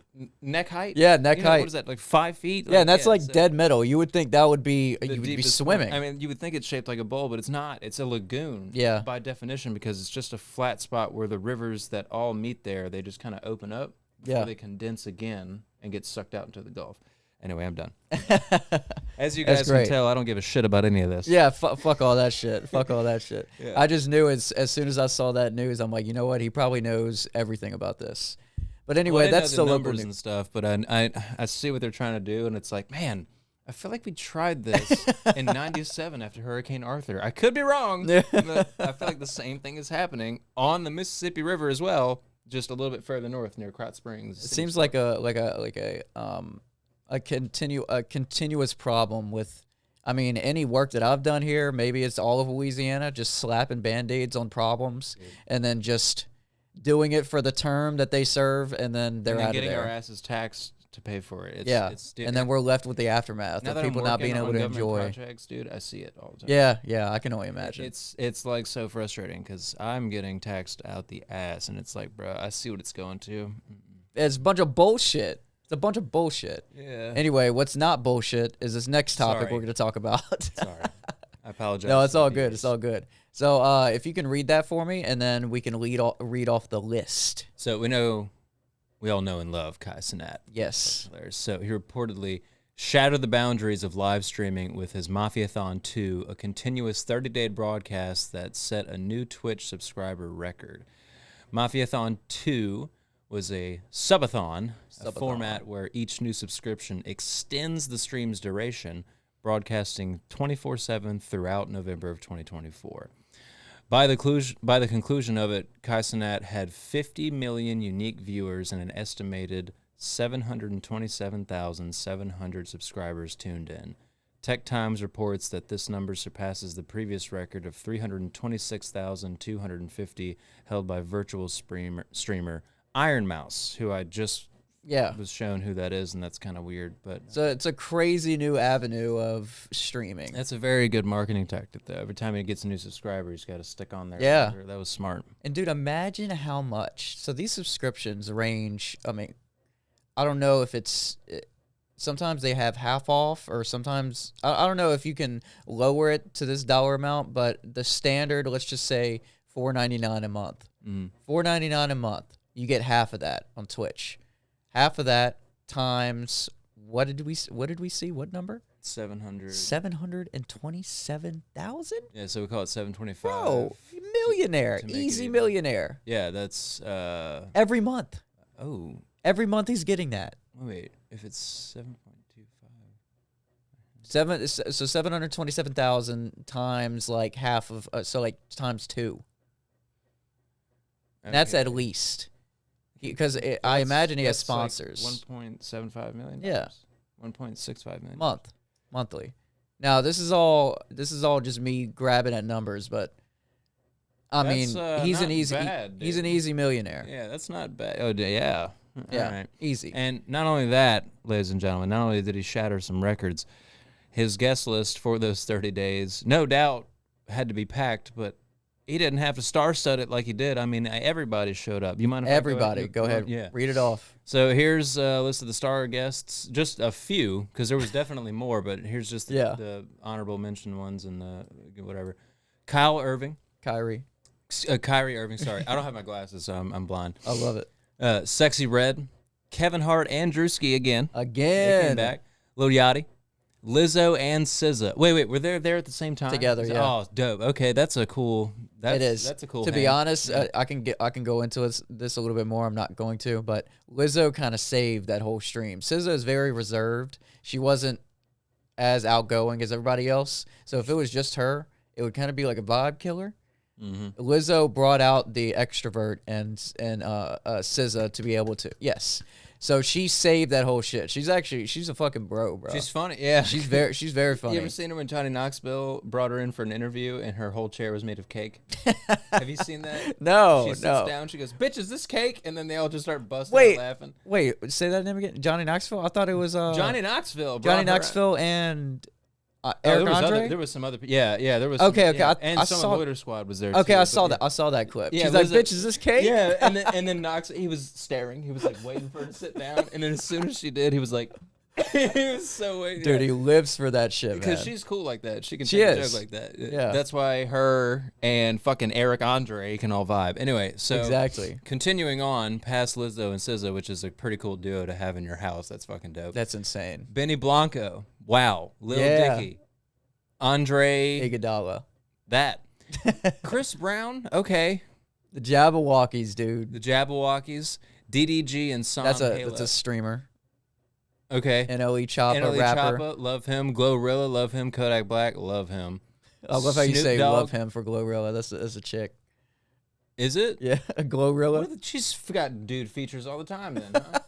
neck height. Yeah, neck height. What is that, like 5 feet? Yeah, and that's dead middle. You would think that would be, you would be swimming. Point. I mean, you would think it's shaped like a bowl, but it's not. It's a lagoon. Yeah. By definition, because it's just a flat spot where the rivers that all meet there, they just kind of open up before they condense again and get sucked out into the Gulf. Anyway, I'm done. As you guys can tell, I don't give a shit about any of this. Yeah, fuck all that shit. Fuck all that shit. Yeah. I just knew as soon as I saw that news, I'm like, you know what? He probably knows everything about this. But anyway, that's the the numbers and stuff. But I see what they're trying to do, and it's like, man, I feel like we tried this in '97 after Hurricane Arthur. I could be wrong, but I feel like the same thing is happening on the Mississippi River as well, just a little bit further north near Krotz Springs. It seems like a continuous problem with, I mean, any work that I've done here, maybe it's all of Louisiana, just slapping Band-Aids on problems and then just doing it for the term that they serve, and then they're out of there. Getting our asses taxed to pay for it. And then we're left with the aftermath of people not being able to enjoy projects, dude. I see it all the Yeah, time. I can only imagine. It's like so frustrating because I'm getting taxed out the ass, and it's like, bro, I see what it's going to. It's a bunch of bullshit. It's a bunch of bullshit. Yeah. Anyway, what's not bullshit is this next topic we're going to talk about. Sorry. I apologize. No, it's all good. It's all good. So if you can read that for me, and then we can read off the list. So we all know and love Kai Cenat. Yes. So he reportedly shattered the boundaries of live streaming with his Mafiathon 2, a continuous 30-day broadcast that set a new Twitch subscriber record. Mafiathon 2 was a subathon, a format where each new subscription extends the stream's duration, broadcasting 24/7 throughout November of 2024. By the conclusion of it, Kai Cenat had 50 million unique viewers and an estimated 727,700 subscribers tuned in. Tech Times reports that this number surpasses the previous record of 326,250 held by virtual streamer Iron Mouse, who I just was shown who that is, and that's kind of weird. But so it's a crazy new avenue of streaming. That's a very good marketing tactic, though. Every time he gets a new subscriber, he's got to stick on there. Yeah. That was smart. And, dude, imagine how much. So these subscriptions range, I mean, I don't know if it's... Sometimes they have half off, or sometimes... I don't know if you can lower it to this dollar amount, but the standard, let's just say $4.99 a month. $4.99 a month. You get half of that on Twitch. Half of that times what did we see? What number? 700. 727,000? Yeah, so we call it 725. Bro, millionaire, easy millionaire. Yeah, that's every month. Oh, every month he's getting that. Wait, if it's 7.25. So 727,000 times like half of times 2. Okay. And that's at least. Because I imagine he has sponsors. Like $1.75 million. Yeah. $1.65 million. Monthly. Now this is all just me grabbing at numbers, but I mean he's an easy millionaire. Yeah, that's not bad. Oh yeah. Yeah. All right. Easy. And not only that, ladies and gentlemen, not only did he shatter some records, his guest list for those 30 days, no doubt, had to be packed, but he didn't have to star-stud it like he did. I mean, everybody showed up. You mind if everybody? Go ahead. Yeah. Read it off. So here's a list of the star guests. Just a few, because there was definitely more, but here's just the honorable mention ones and the whatever. Kyrie Irving, sorry. I don't have my glasses, so I'm blind. I love it. Sexy Red, Kevin Hart and Drewski again. They came back. Lil Yachty. Lizzo and SZA. Wait, were they there at the same time? Together, yeah. Oh, dope. Okay, that's a cool. It is. That's a cool. To be honest, I can go into this a little bit more. I'm not going to, but Lizzo kind of saved that whole stream. SZA is very reserved. She wasn't as outgoing as everybody else. So if it was just her, it would kind of be like a vibe killer. Lizzo brought out the extrovert and SZA to be able to. Yes. So she saved that whole shit. She's a fucking bro. She's funny. Yeah. She's very funny. You ever seen her when Johnny Knoxville brought her in for an interview and her whole chair was made of cake? Have you seen that? No, She sits down, she goes, "Bitch, is this cake?" And then they all just start busting out laughing. Wait, say that name again. Johnny Knoxville? I thought it was Johnny Knoxville. Johnny Knoxville and Eric Andre? There was some other. Yeah, there was. Okay. Yeah. And I some saw of the Glitter Squad was there. Okay, too, I saw that. I saw that clip. Yeah, She's like, Lizzo- "Bitch, is this cake?" Yeah, and then Knox, he was staring. He was like waiting for her to sit down, and then as soon as she did, he was like, he was so waiting. Dude, he lives for that shit, man. Because she's cool like that. She can She take a is. joke like that. Yeah. That's why her and fucking Eric Andre can all vibe. Anyway, so Exactly. continuing on past Lizzo and SZA, which is a pretty cool duo to have in your house. That's fucking dope. That's insane. Benny Blanco. Wow. Lil Yeah. Dicky. Andre. Iguodala. That. Chris Brown. Okay. The Jabberwockies, dude. The Jabberwockies. DDG and Sam That's Halo. a streamer. Okay. NLE Choppa, NLE rapper. Choppa, love him. Glorilla, love him. Kodak Black, love him. I love how you Snoop say Dogg. love him for Glorilla. That's a chick. Is it? Yeah, Glorilla. She's got dude features all the time then, huh?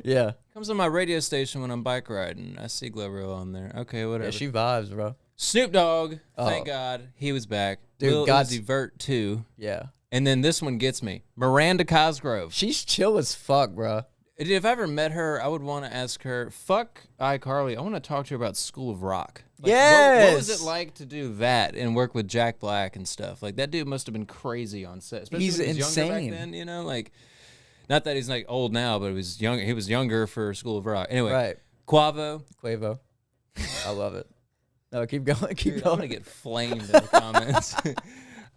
Yeah. Comes on my radio station when I'm bike riding. I see Glorilla on there. Okay, whatever. Yeah, she vibes, bro. Snoop Dogg, thank Oh. God, he was back. Dude, Lil God's- Uzi Vert too. Yeah. And then this one gets me. Miranda Cosgrove. She's chill as fuck, bro. If I ever met her, I would want to ask her, fuck iCarly, I want to talk to her about School of Rock. Like, Yes! What was it like to do that and work with Jack Black and stuff? Like, that dude must have been crazy on set. Especially He's when he was younger insane. back then, you know? Like, not that he's, like, old now, but he was younger for School of Rock. Anyway, Right. Quavo. I love it. No, keep going. Keep Dude, I'm going. going to get flamed in the comments.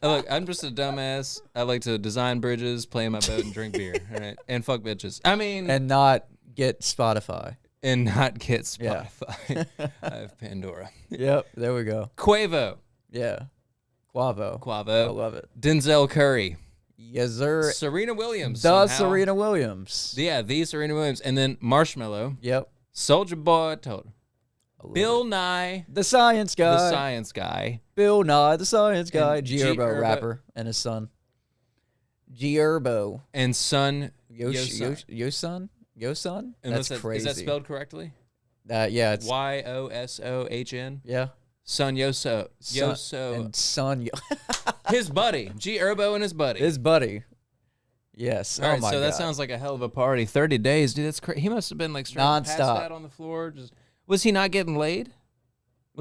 Look, I'm just a dumbass. I like to design bridges, play in my boat, and drink beer. All right? And fuck bitches. I mean... And not get Spotify. And not get Yeah. Spotify. I have Pandora. Yep, there we go. Quavo. Yeah. Quavo. Quavo. I love it. Denzel Curry. Yes, sir. Serena Williams. The somehow. Serena Williams. Yeah, the Serena Williams. And then Marshmallow. Yep. Soldier Boy. I love Bill it. Nye. The science guy. The science guy. Bill Nye, the science guy. And G G Herbo, Herbo. rapper, and his son. G Herbo. And son. Yosun? Yosun? And That's what's crazy. Is that spelled correctly? Yeah, it's Yosohn. yeah. Son Yoso. Son- Yoso. and son. His buddy. G Herbo and his buddy. His buddy. Yes. All oh right, my so god. that sounds like a hell of a party. 30 days, dude. That's crazy. He must have been like straight passed Nonstop. out on the floor. Was he not getting laid?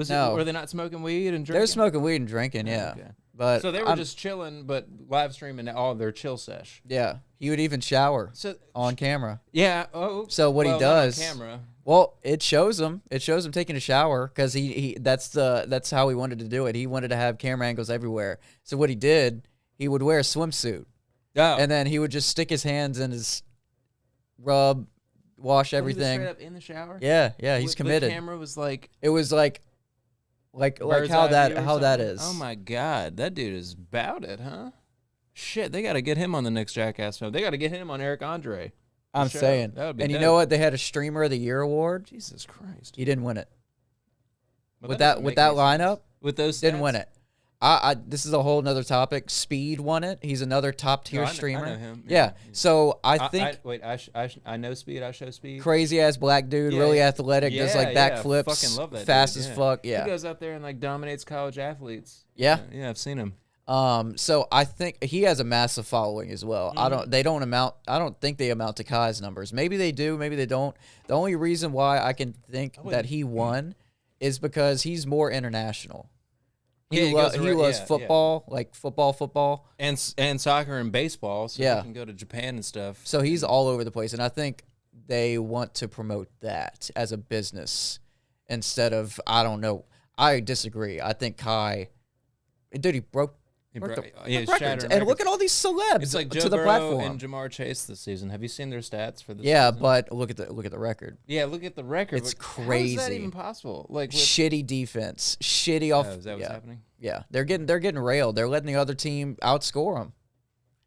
No. Were they not smoking weed and drinking? They're smoking weed and drinking, yeah. Okay. But So they were I'm- just chilling, but live streaming all their chill sesh. yeah. He would even shower So on camera. yeah. Oh. So what he well, not on does? camera. Well, it shows him. It shows him taking a shower because that's how he wanted to do it. He wanted to have camera angles everywhere. So what he did, he would wear a swimsuit, Oh. and then he would just stick his hands in his wash Was he everything. straight up in the shower. Yeah, he's The committed. camera was like. It was like bird's how eye that view or how that something? is. Oh my god, that dude is about it, huh? Shit, they got to get him on the next Jackass film. They got to get him on Eric Andre. I'm Show. saying. That would be And you dope. know what? They had a Streamer of the Year award. Jesus Christ. He didn't win it. Well, with doesn't that make any sense. lineup, With those didn't stats? win it. This is a whole nother topic. Speed won it. He's another top tier No, I streamer. know him. Yeah. So I think wait, I know Speed. I show Speed. crazy ass black dude, Yeah, really yeah. athletic, does like Yeah, backflips, fucking love that fast dude, as yeah. fuck. Yeah. He goes out there and like dominates college athletes. Yeah. Yeah, I've seen him. So I think he has a massive following as well. I don't think they amount to Kai's numbers. Maybe they do, maybe they don't. The only reason why I can think that he won is because he's more international. Yeah, He he goes around- loves yeah, football, like football. And soccer and baseball, so Yeah. he can go to Japan and stuff. So he's all over the place, and I think they want to promote that as a business instead of, I don't know. I disagree. I think Kai, dude, he broke He the he's records. shattering And look records. at all these celebs It's like Joe to the Burrow platform. and Jamar Chase this season. Have you seen their stats for this? Yeah, season? but look at the record. Yeah, look at the record. It's How is that crazy. even possible? Like with, Shitty defense, shitty off. is that what's yeah. happening? Yeah, they're getting railed. They're letting the other team outscore them,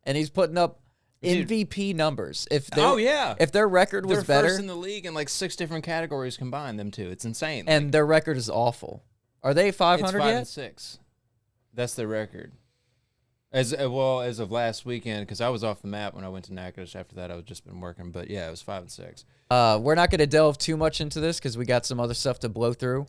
and he's putting up Dude. MVP numbers. If their record was They're better, first in the league in like 6 different categories combined. Them two, it's insane. and their record is awful. Are they it's 500 5 yet? and 6. That's their record. As of last weekend, because I was off the map when I went to Natchitoches. After that, I've just been working. But yeah, it was 5 and 6. We're not going to delve too much into this because we got some other stuff to blow through.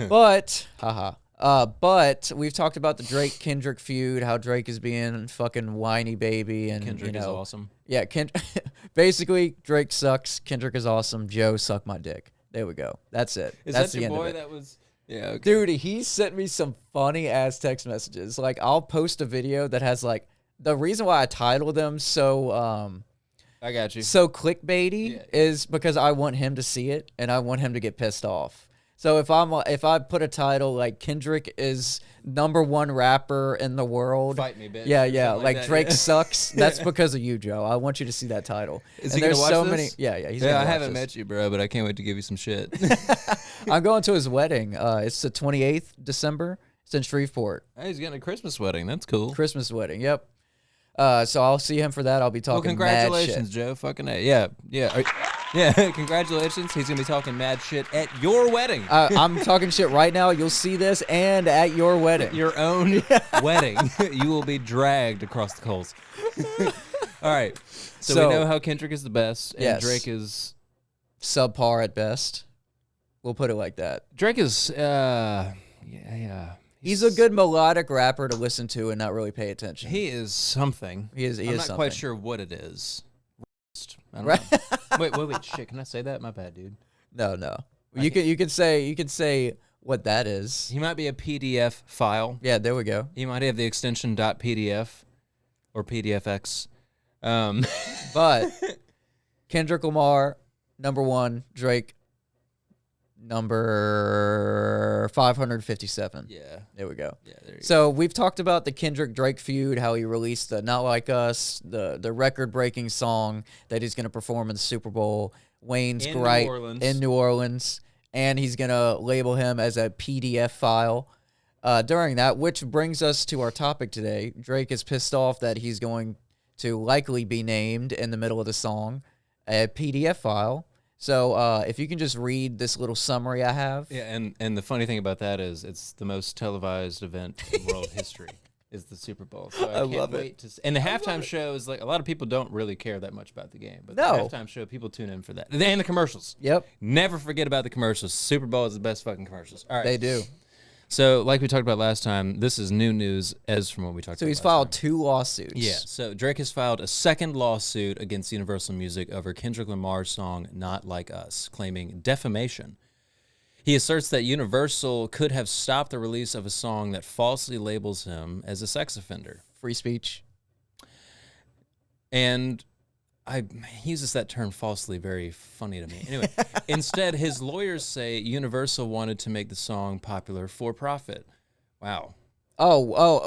But, but we've talked about the Drake Kendrick feud, how Drake is being fucking whiny baby, and Kendrick is awesome. Yeah, basically Drake sucks. Kendrick is awesome. Joe, suck my dick. There we go. That's it. That's that the your end boy of it. that was? Yeah, okay. Dude, he sent me some funny ass text messages. Like, I'll post a video that has like the reason why I titled them so I got you. so clickbaity is because I want him to see it and I want him to get pissed off. So if I put a title like Kendrick is #1 rapper in the world, fight me, bitch. Yeah, like that, Drake sucks. That's because of you, Joe. I want you to see that title. Is and he gonna watch so this? many. Yeah, he's yeah. gonna I watch haven't this. met you, bro, but I can't wait to give you some shit. I'm going to his wedding. It's the 28th December. It's in Shreveport. Hey, he's getting a Christmas wedding. That's cool. Christmas wedding. Yep. So I'll see him for that. I'll be talking. Well, congratulations, mad shit. Joe. Fucking A. Yeah. Yeah, congratulations. He's gonna be talking mad shit at your wedding. I'm talking shit right now. You'll see this and at your wedding. Your own wedding. You will be dragged across the coals. All right. So we know how Kendrick is the best, and yes. Drake is subpar at best. We'll put it like that. Drake is, yeah. He's a good melodic rapper to listen to and not really pay attention. He is something. I'm not quite sure what it is. I don't know. Wait, shit. Can I say that? My bad, dude. No. You can say what that is. He might be a PDF file. Yeah, there we go. He might have the extension .pdf or PDFX. But Kendrick Lamar, #1, Drake, number 557. Yeah. There we go. Yeah, there you so we've talked about the Kendrick Drake feud, how he released the Not Like Us, the record-breaking song that he's going to perform in the Super Bowl. Wayne's in great New Orleans. in New Orleans, and he's going to label him as a PDF file during that, which brings us to our topic today. Drake is pissed off that he's going to likely be named in the middle of the song a PDF file. So if you can just read this little summary I have. Yeah, and the funny thing about that is it's the most televised event in world history is the Super Bowl. So I can't wait to see. And the halftime show is like a lot of people don't really care that much about the game, but the halftime show people tune in for that. And the commercials. Yep. Never forget about the commercials. Super Bowl is the best fucking commercials. All right. They do. So, like we talked about last time, this is new news as from what we talked about. So he's filed 2 lawsuits. Yeah. So Drake has filed a second lawsuit against Universal Music over Kendrick Lamar's song "Not Like Us," claiming defamation. He asserts that Universal could have stopped the release of a song that falsely labels him as a sex offender. Free speech. And he uses that term falsely, very funny to me. Anyway, instead, his lawyers say Universal wanted to make the song popular for profit. Wow. Oh,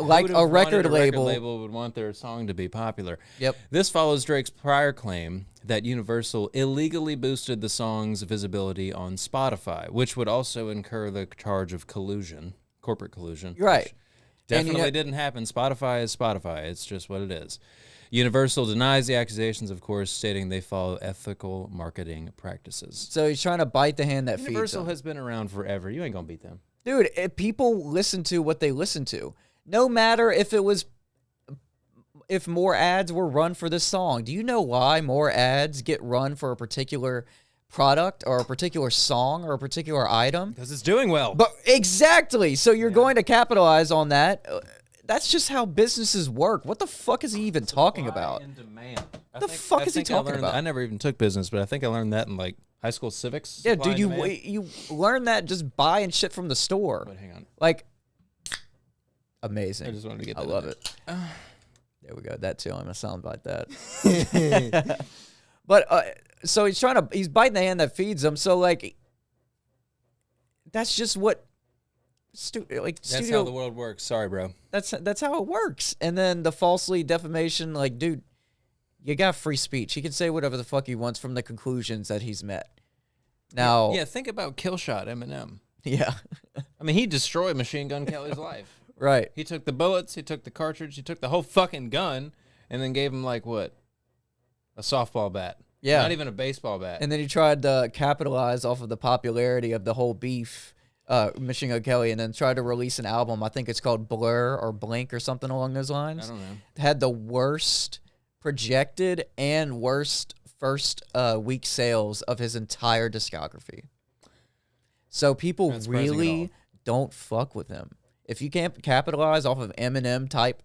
like a record label. A record label would want their song to be popular. Yep. This follows Drake's prior claim that Universal illegally boosted the song's visibility on Spotify, which would also incur the charge of collusion, corporate collusion. Right. Definitely didn't happen. Spotify is Spotify. It's just what it is. Universal denies the accusations, of course, stating they follow ethical marketing practices. So he's trying to bite the hand that feeds him. Universal has been around forever. You ain't gonna beat them. Dude, people listen to what they listen to. No matter if more ads were run for this song. Do you know why more ads get run for a particular product or a particular song or a particular item? Because it's doing well. But exactly. So you're going to capitalize on that. That's just how businesses work. What the fuck is he even talking about? And demand. What the fuck is he talking about? I never even took business, but I think I learned that in like high school civics. Yeah, dude, you learn that just buying shit from the store. But hang on. Like, amazing. I just wanted to get that I love in it. There we go. That too. I'm gonna sound like that. But so he's biting the hand that feeds him. So like, that's just what. That's how the world works. Sorry, bro. That's how it works. And then the falsely defamation, like, dude, you got free speech. He can say whatever the fuck he wants from the conclusions that he's met. Now, yeah, think about Killshot Eminem. Yeah, I mean, he destroyed Machine Gun Kelly's life. Right. He took the bullets, he took the cartridge, he took the whole fucking gun, and then gave him like what? A softball bat. Yeah. Not even a baseball bat. And then he tried to capitalize off of the popularity of the whole beef Machine Gun Kelly, and then tried to release an album. I think it's called Blur or Blink or something along those lines. I don't know. Had the worst projected and worst first week sales of his entire discography. So people Not surprising at all. really don't fuck with him. If you can't capitalize off of Eminem type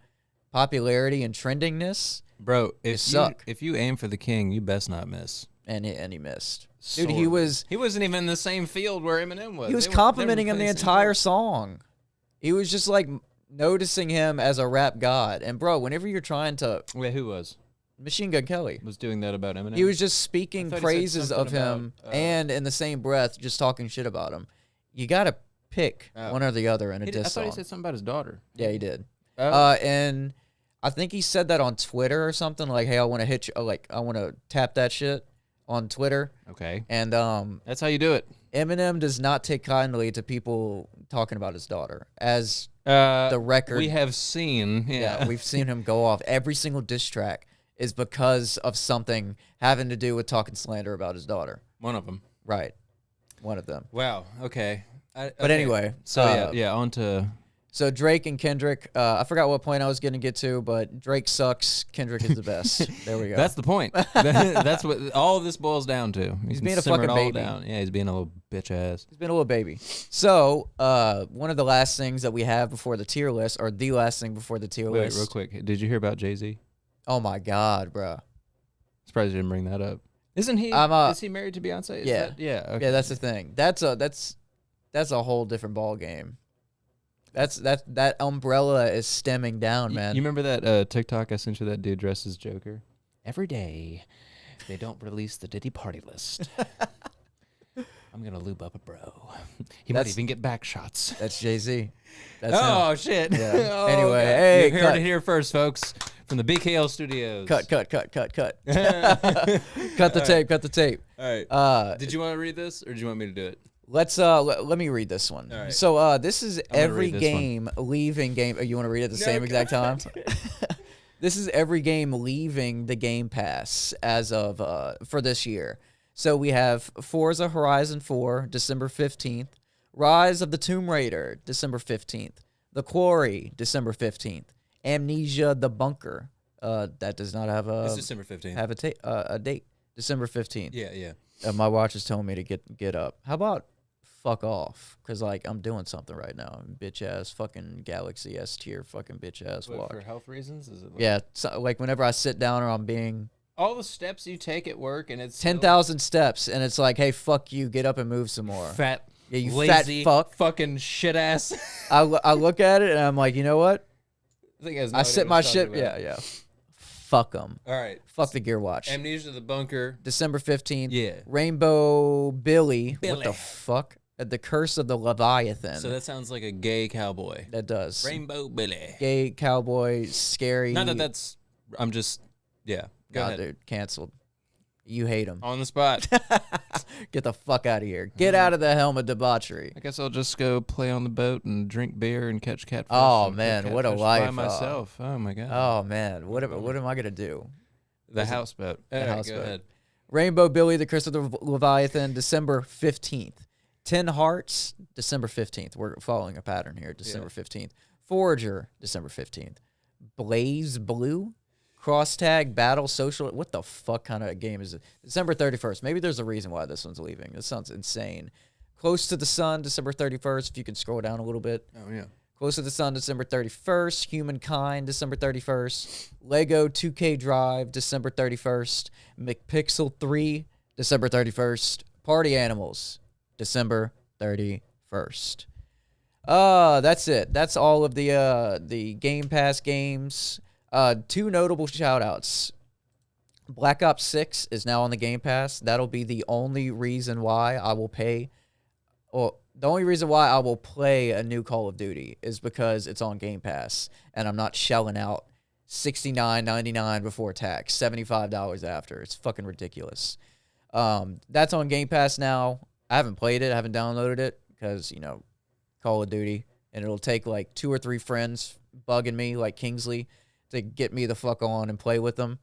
popularity and trendingness, Bro, suck. if you aim for the king, you best not miss. and he missed. Sort Dude, he of. was He wasn't even in the same field where Eminem was. he was They were complimenting him the playing same entire field. song. He was just like noticing him as a rap god. And bro, whenever you're trying to Wait, who was Machine Gun Kelly, doing that about Eminem? he was just speaking I thought he said praises of something him about, and in the same breath just talking shit about him. You got to pick one or the other in a I diss thought he song. said something about his daughter. Yeah, he did. Oh. And I think he said that on Twitter or something like, "Hey, I want to hit you, like I want to tap that shit on Twitter." Okay. And that's how you do it. Eminem does not take kindly to people talking about his daughter, as the record we have seen. Yeah, we've seen him go off. Every single diss track is because of something having to do with talking slander about his daughter. One of them. Right. One of them. Wow. Okay. But anyway, So yeah, on to. So Drake and Kendrick, I forgot what point I was going to get to, but Drake sucks. Kendrick is the best. There we go. That's the point. That's what all of this boils down to. He's can being a simmer fucking it all baby. down. Yeah, he's being a little bitch ass. He's been a little baby. So one of the last things that we have before the tier list, or the last thing before the tier Wait, list. real quick. Did you hear about Jay-Z? Oh my God, bro. Surprised you didn't bring that up. Isn't he? Is he married to Beyonce? Is Yeah. that- yeah. Okay. Yeah, that's the thing. That's a whole different ball game. That umbrella is stemming down, man. You remember that TikTok I sent you? That dude dressed as Joker. Every day, they don't release the Diddy party list. I'm gonna lube up a bro. He might even get back shots. That's Jay-Z. That's oh him. shit. Yeah. Oh, Anyway, God. hey, you heard it here first, folks, from the BKL studios. Cut. Cut the tape. Cut the tape. All right. Did you want to read this, or do you want me to do it? Let's let me read this one. All right. So this is every read this game leaving game. You want to read it at the same exact time? This is every game leaving the Game Pass as of for this year. So we have Forza Horizon 4, December 15th. Rise of the Tomb Raider, December 15th. The Quarry, December 15th. Amnesia: The Bunker. That does not have a. It's December 15th. Have a date. December 15th. Yeah. My watch is telling me to get up. How about fuck off? Because like I'm doing something right now. Bitch ass fucking Galaxy S tier fucking bitch ass watch. For health reasons? Is it? Yeah, so, like whenever I sit down or I'm being All the steps you take at work, and it's 10,000 steps, and it's like, hey, fuck you, get up and move some more. Fat, yeah, you lazy, fat fuck, fucking shit ass. I look at it and I'm like, you know what? I think it has no I idea sit what my it's talking shit. about. Yeah. Fuck them. All right. Fuck the Gear Watch. Amnesia: The Bunker. December 15th. Yeah. Rainbow Billy. What Billy. the fuck? The Curse of the Leviathan. So that sounds like a gay cowboy. That does. Rainbow Billy. Gay cowboy, scary. Not that that's. I'm just. Yeah. Go God, ahead. dude, canceled. You hate him. On the spot. Get the fuck out of here. Get out of the helm of debauchery. I guess I'll just go play on the boat and drink beer and catch catfish. Oh and man, cook what a catfish life! by myself. Oh my god. Oh man, what am I gonna do? The houseboat. The All right, houseboat. Go ahead. Rainbow Billy, the Curse of the Leviathan, December 15th. 10 Hearts, December 15th. We're following a pattern here. December 15th. Forager, December 15th. Blaze Blue, Cross Tag Battle Social. What the fuck kind of game is it? December 31st. Maybe there's a reason why this one's leaving. This sounds insane. Close to the Sun, December 31st. If you can scroll down a little bit. Oh yeah. Close to the Sun, December 31st. Humankind, December 31st. Lego 2K Drive, December 31st. McPixel 3, December 31st. Party Animals, December 31st. That's it. That's all of the Game Pass games. Two notable shout-outs. Black Ops 6 is now on the Game Pass. That'll be the only reason why I will pay. Well, the only reason why I will play a new Call of Duty is because it's on Game Pass, and I'm not shelling out $69.99 before tax, $75 after. It's fucking ridiculous. That's on Game Pass now. I haven't played it. I haven't downloaded it because, Call of Duty, and it'll take like 2 or 3 friends bugging me like Kingsley to get me the fuck on and play with them.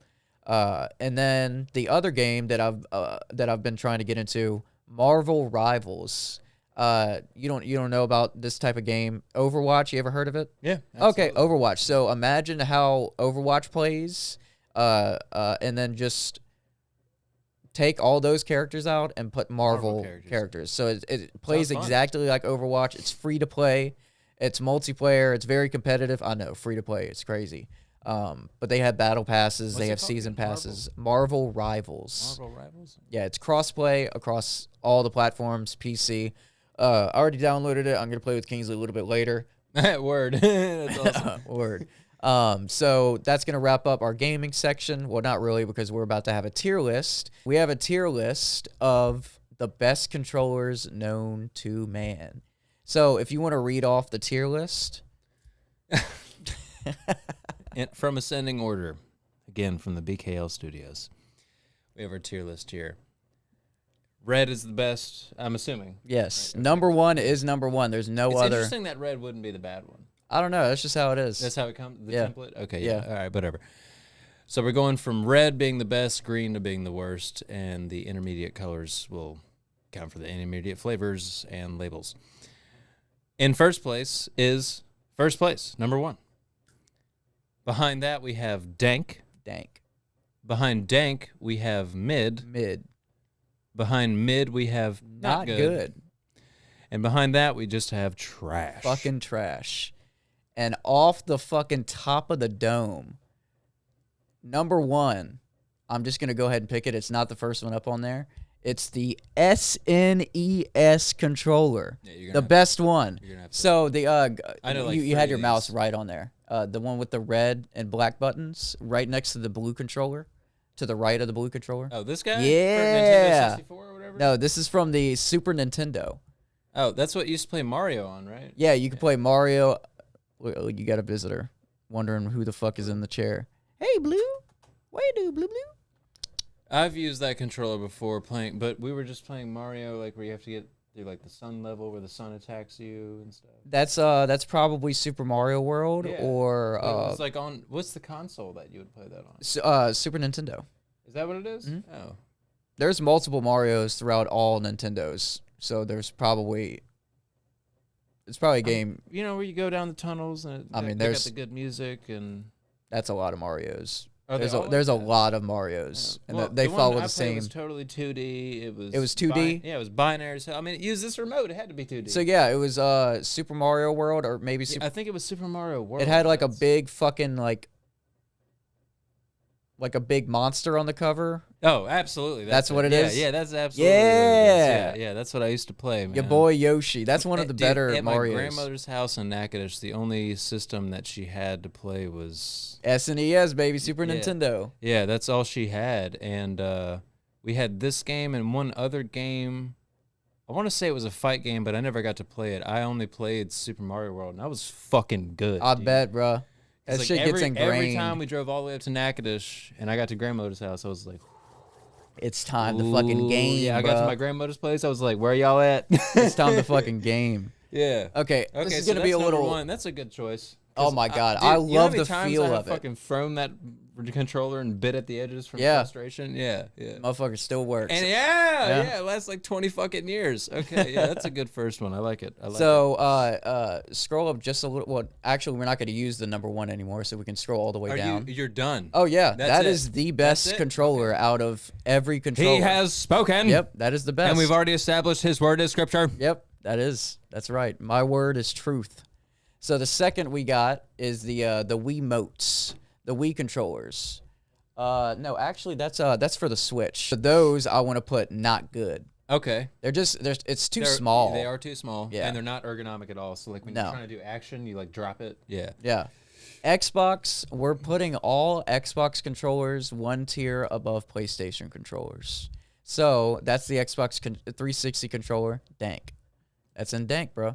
And then the other game that I've been trying to get into, Marvel Rivals. You don't know about this type of game, Overwatch? You ever heard of it? Yeah. Okay, Overwatch. So imagine how Overwatch plays, and then just take all those characters out and put Marvel characters. So it plays exactly like Overwatch. It's free to play. It's multiplayer. It's very competitive. I know, free to play. It's crazy. But they have battle passes. They have season passes. Marvel Rivals. Marvel Rivals? Yeah, it's cross-play across all the platforms, PC. I already downloaded it. I'm going to play with Kingsley a little bit later. Word. That's awesome. Word. So that's going to wrap up our gaming section. Well, not really, because we're about to have a tier list. We have a tier list of the best controllers known to man. So if you want to read off the tier list. And from ascending order, again, from the BKL studios, we have our tier list here. Red is the best, I'm assuming. Yes. Right, number one is number one. There's no other. It's interesting that red wouldn't be the bad one. I don't know. That's just how it is. That's how it comes? The template? Okay, yeah. All right, whatever. So we're going from red being the best, green to being the worst, and the intermediate colors will count for the intermediate flavors and labels. In first place is number one. Behind that, we have Dank. Dank. Behind Dank, we have Mid. Mid. Behind Mid, we have Not Good. And behind that, we just have Trash. Fucking trash. And off the fucking top of the dome, number one, I'm just going to go ahead and pick it. It's not the first one up on there. It's the SNES controller. Yeah, the best one. So the I know, like you had your mouse right on there. The one with the red and black buttons right next to the blue controller, to the right of the blue controller. Oh, this guy? Yeah. For Nintendo 64 or whatever? No, this is from the Super Nintendo. Oh, that's what you used to play Mario on, right? Yeah, you can play Mario. You got a visitor wondering who the fuck is in the chair. Hey, Blue. What you do, Blue? I've used that controller before playing, but we were just playing Mario, like where you have to get through like the sun level where the sun attacks you and stuff. That's probably Super Mario World or it's like on what's the console that you would play that on? Super Nintendo. Is that what it is? Mm-hmm. Oh. There's multiple Marios throughout all Nintendos, so there's probably a game. You know where you go down the tunnels and there's the good music and that's a lot of Marios. There's a lot of Marios, and they follow the same. It was totally 2D. It was 2D. Yeah, it was binary. So I mean, it used this remote. It had to be 2D. So yeah, it was Super Mario World, or maybe I think it was Super Mario World. It had like a big fucking like a big monster on the cover. Oh, absolutely. That's what it is? Yeah, that's absolutely what it is. Yeah, that's what I used to play, man. Your boy Yoshi. That's one of the better Marios. At my grandmother's house in Natchitoches, the only system that she had to play was SNES, baby, Super Nintendo. Yeah, that's all she had. And we had this game and one other game. I want to say it was a fight game, but I never got to play it. I only played Super Mario World, and that was fucking good. I bet, bro. That shit gets ingrained. Every time we drove all the way up to Natchitoches and I got to grandmother's house, I was like, it's time to fucking game. Yeah, I got to my grandmother's place. I was like, where y'all at? It's time to fucking game. Yeah. Okay, this is going to be a little... one. That's a good choice. Oh my God. I love the feel of it. I fucking thrown that controller and bit at the edges from frustration. Yeah. Motherfucker still works. And it lasts like 20 fucking years. Okay, yeah, that's a good first one. I like it. Scroll up just a little. Well, actually, we're not going to use the number one anymore, so we can scroll all the way down. You're done. Oh, yeah. That is the best controller out of every controller. He has spoken. Yep, that is the best. And we've already established his word is scripture. Yep, that's right. My word is truth. So the second we got is the Wiimotes, the Wii controllers. No, actually that's for the Switch. For those I want to put not good. Okay. It's too small. They are too small. Yeah. And they're not ergonomic at all. So like when you're trying to do action, you like drop it. Yeah. Yeah. Xbox, we're putting all Xbox controllers one tier above PlayStation controllers. So that's the Xbox 360 controller, dank. That's in dank, bro.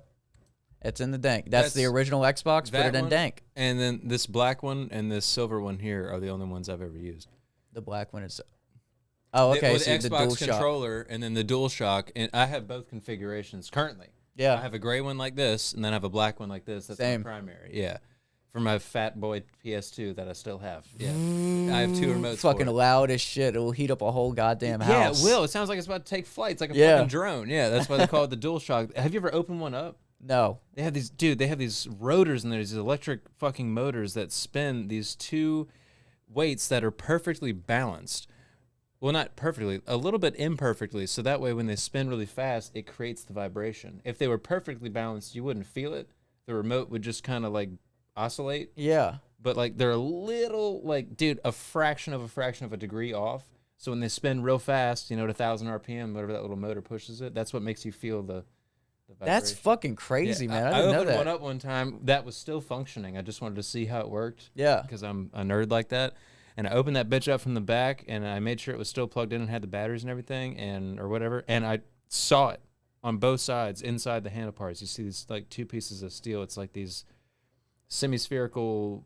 It's in the dank. That's the original Xbox. Put it in dank. And then this black one and this silver one here are the only ones I've ever used. The black one is... Oh, okay. So the Xbox controller and then the DualShock. And I have both configurations currently. Yeah. I have a gray one like this, and then I have a black one like this. That's my primary. Yeah. For my fat boy PS2 that I still have. Yeah. I have 2 remotes. Fucking for it. loud as shit. It will heat up a whole goddamn house. Yeah, it will. It sounds like it's about to take flight. It's like a fucking drone. Yeah, that's why they call it the DualShock. Have you ever opened one up? No. They have these rotors and there's these electric fucking motors that spin these 2 weights that are perfectly balanced. Well, not perfectly, a little bit imperfectly. So that way when they spin really fast, it creates the vibration. If they were perfectly balanced, you wouldn't feel it. The remote would just kind of like oscillate. Yeah. But like they're a little like, dude, a fraction of a degree off. So when they spin real fast, at 1,000 RPM, whatever that little motor pushes it, that's what makes you feel the vibration. That's fucking crazy, man. I didn't know opened that. one up one time that was still functioning. I just wanted to see how it worked. Yeah. Because I'm a nerd like that. And I opened that bitch up from the back, and I made sure it was still plugged in and had the batteries and everything, or whatever. And I saw it on both sides inside the handlebars. You see these like 2 pieces of steel. It's like these semi-spherical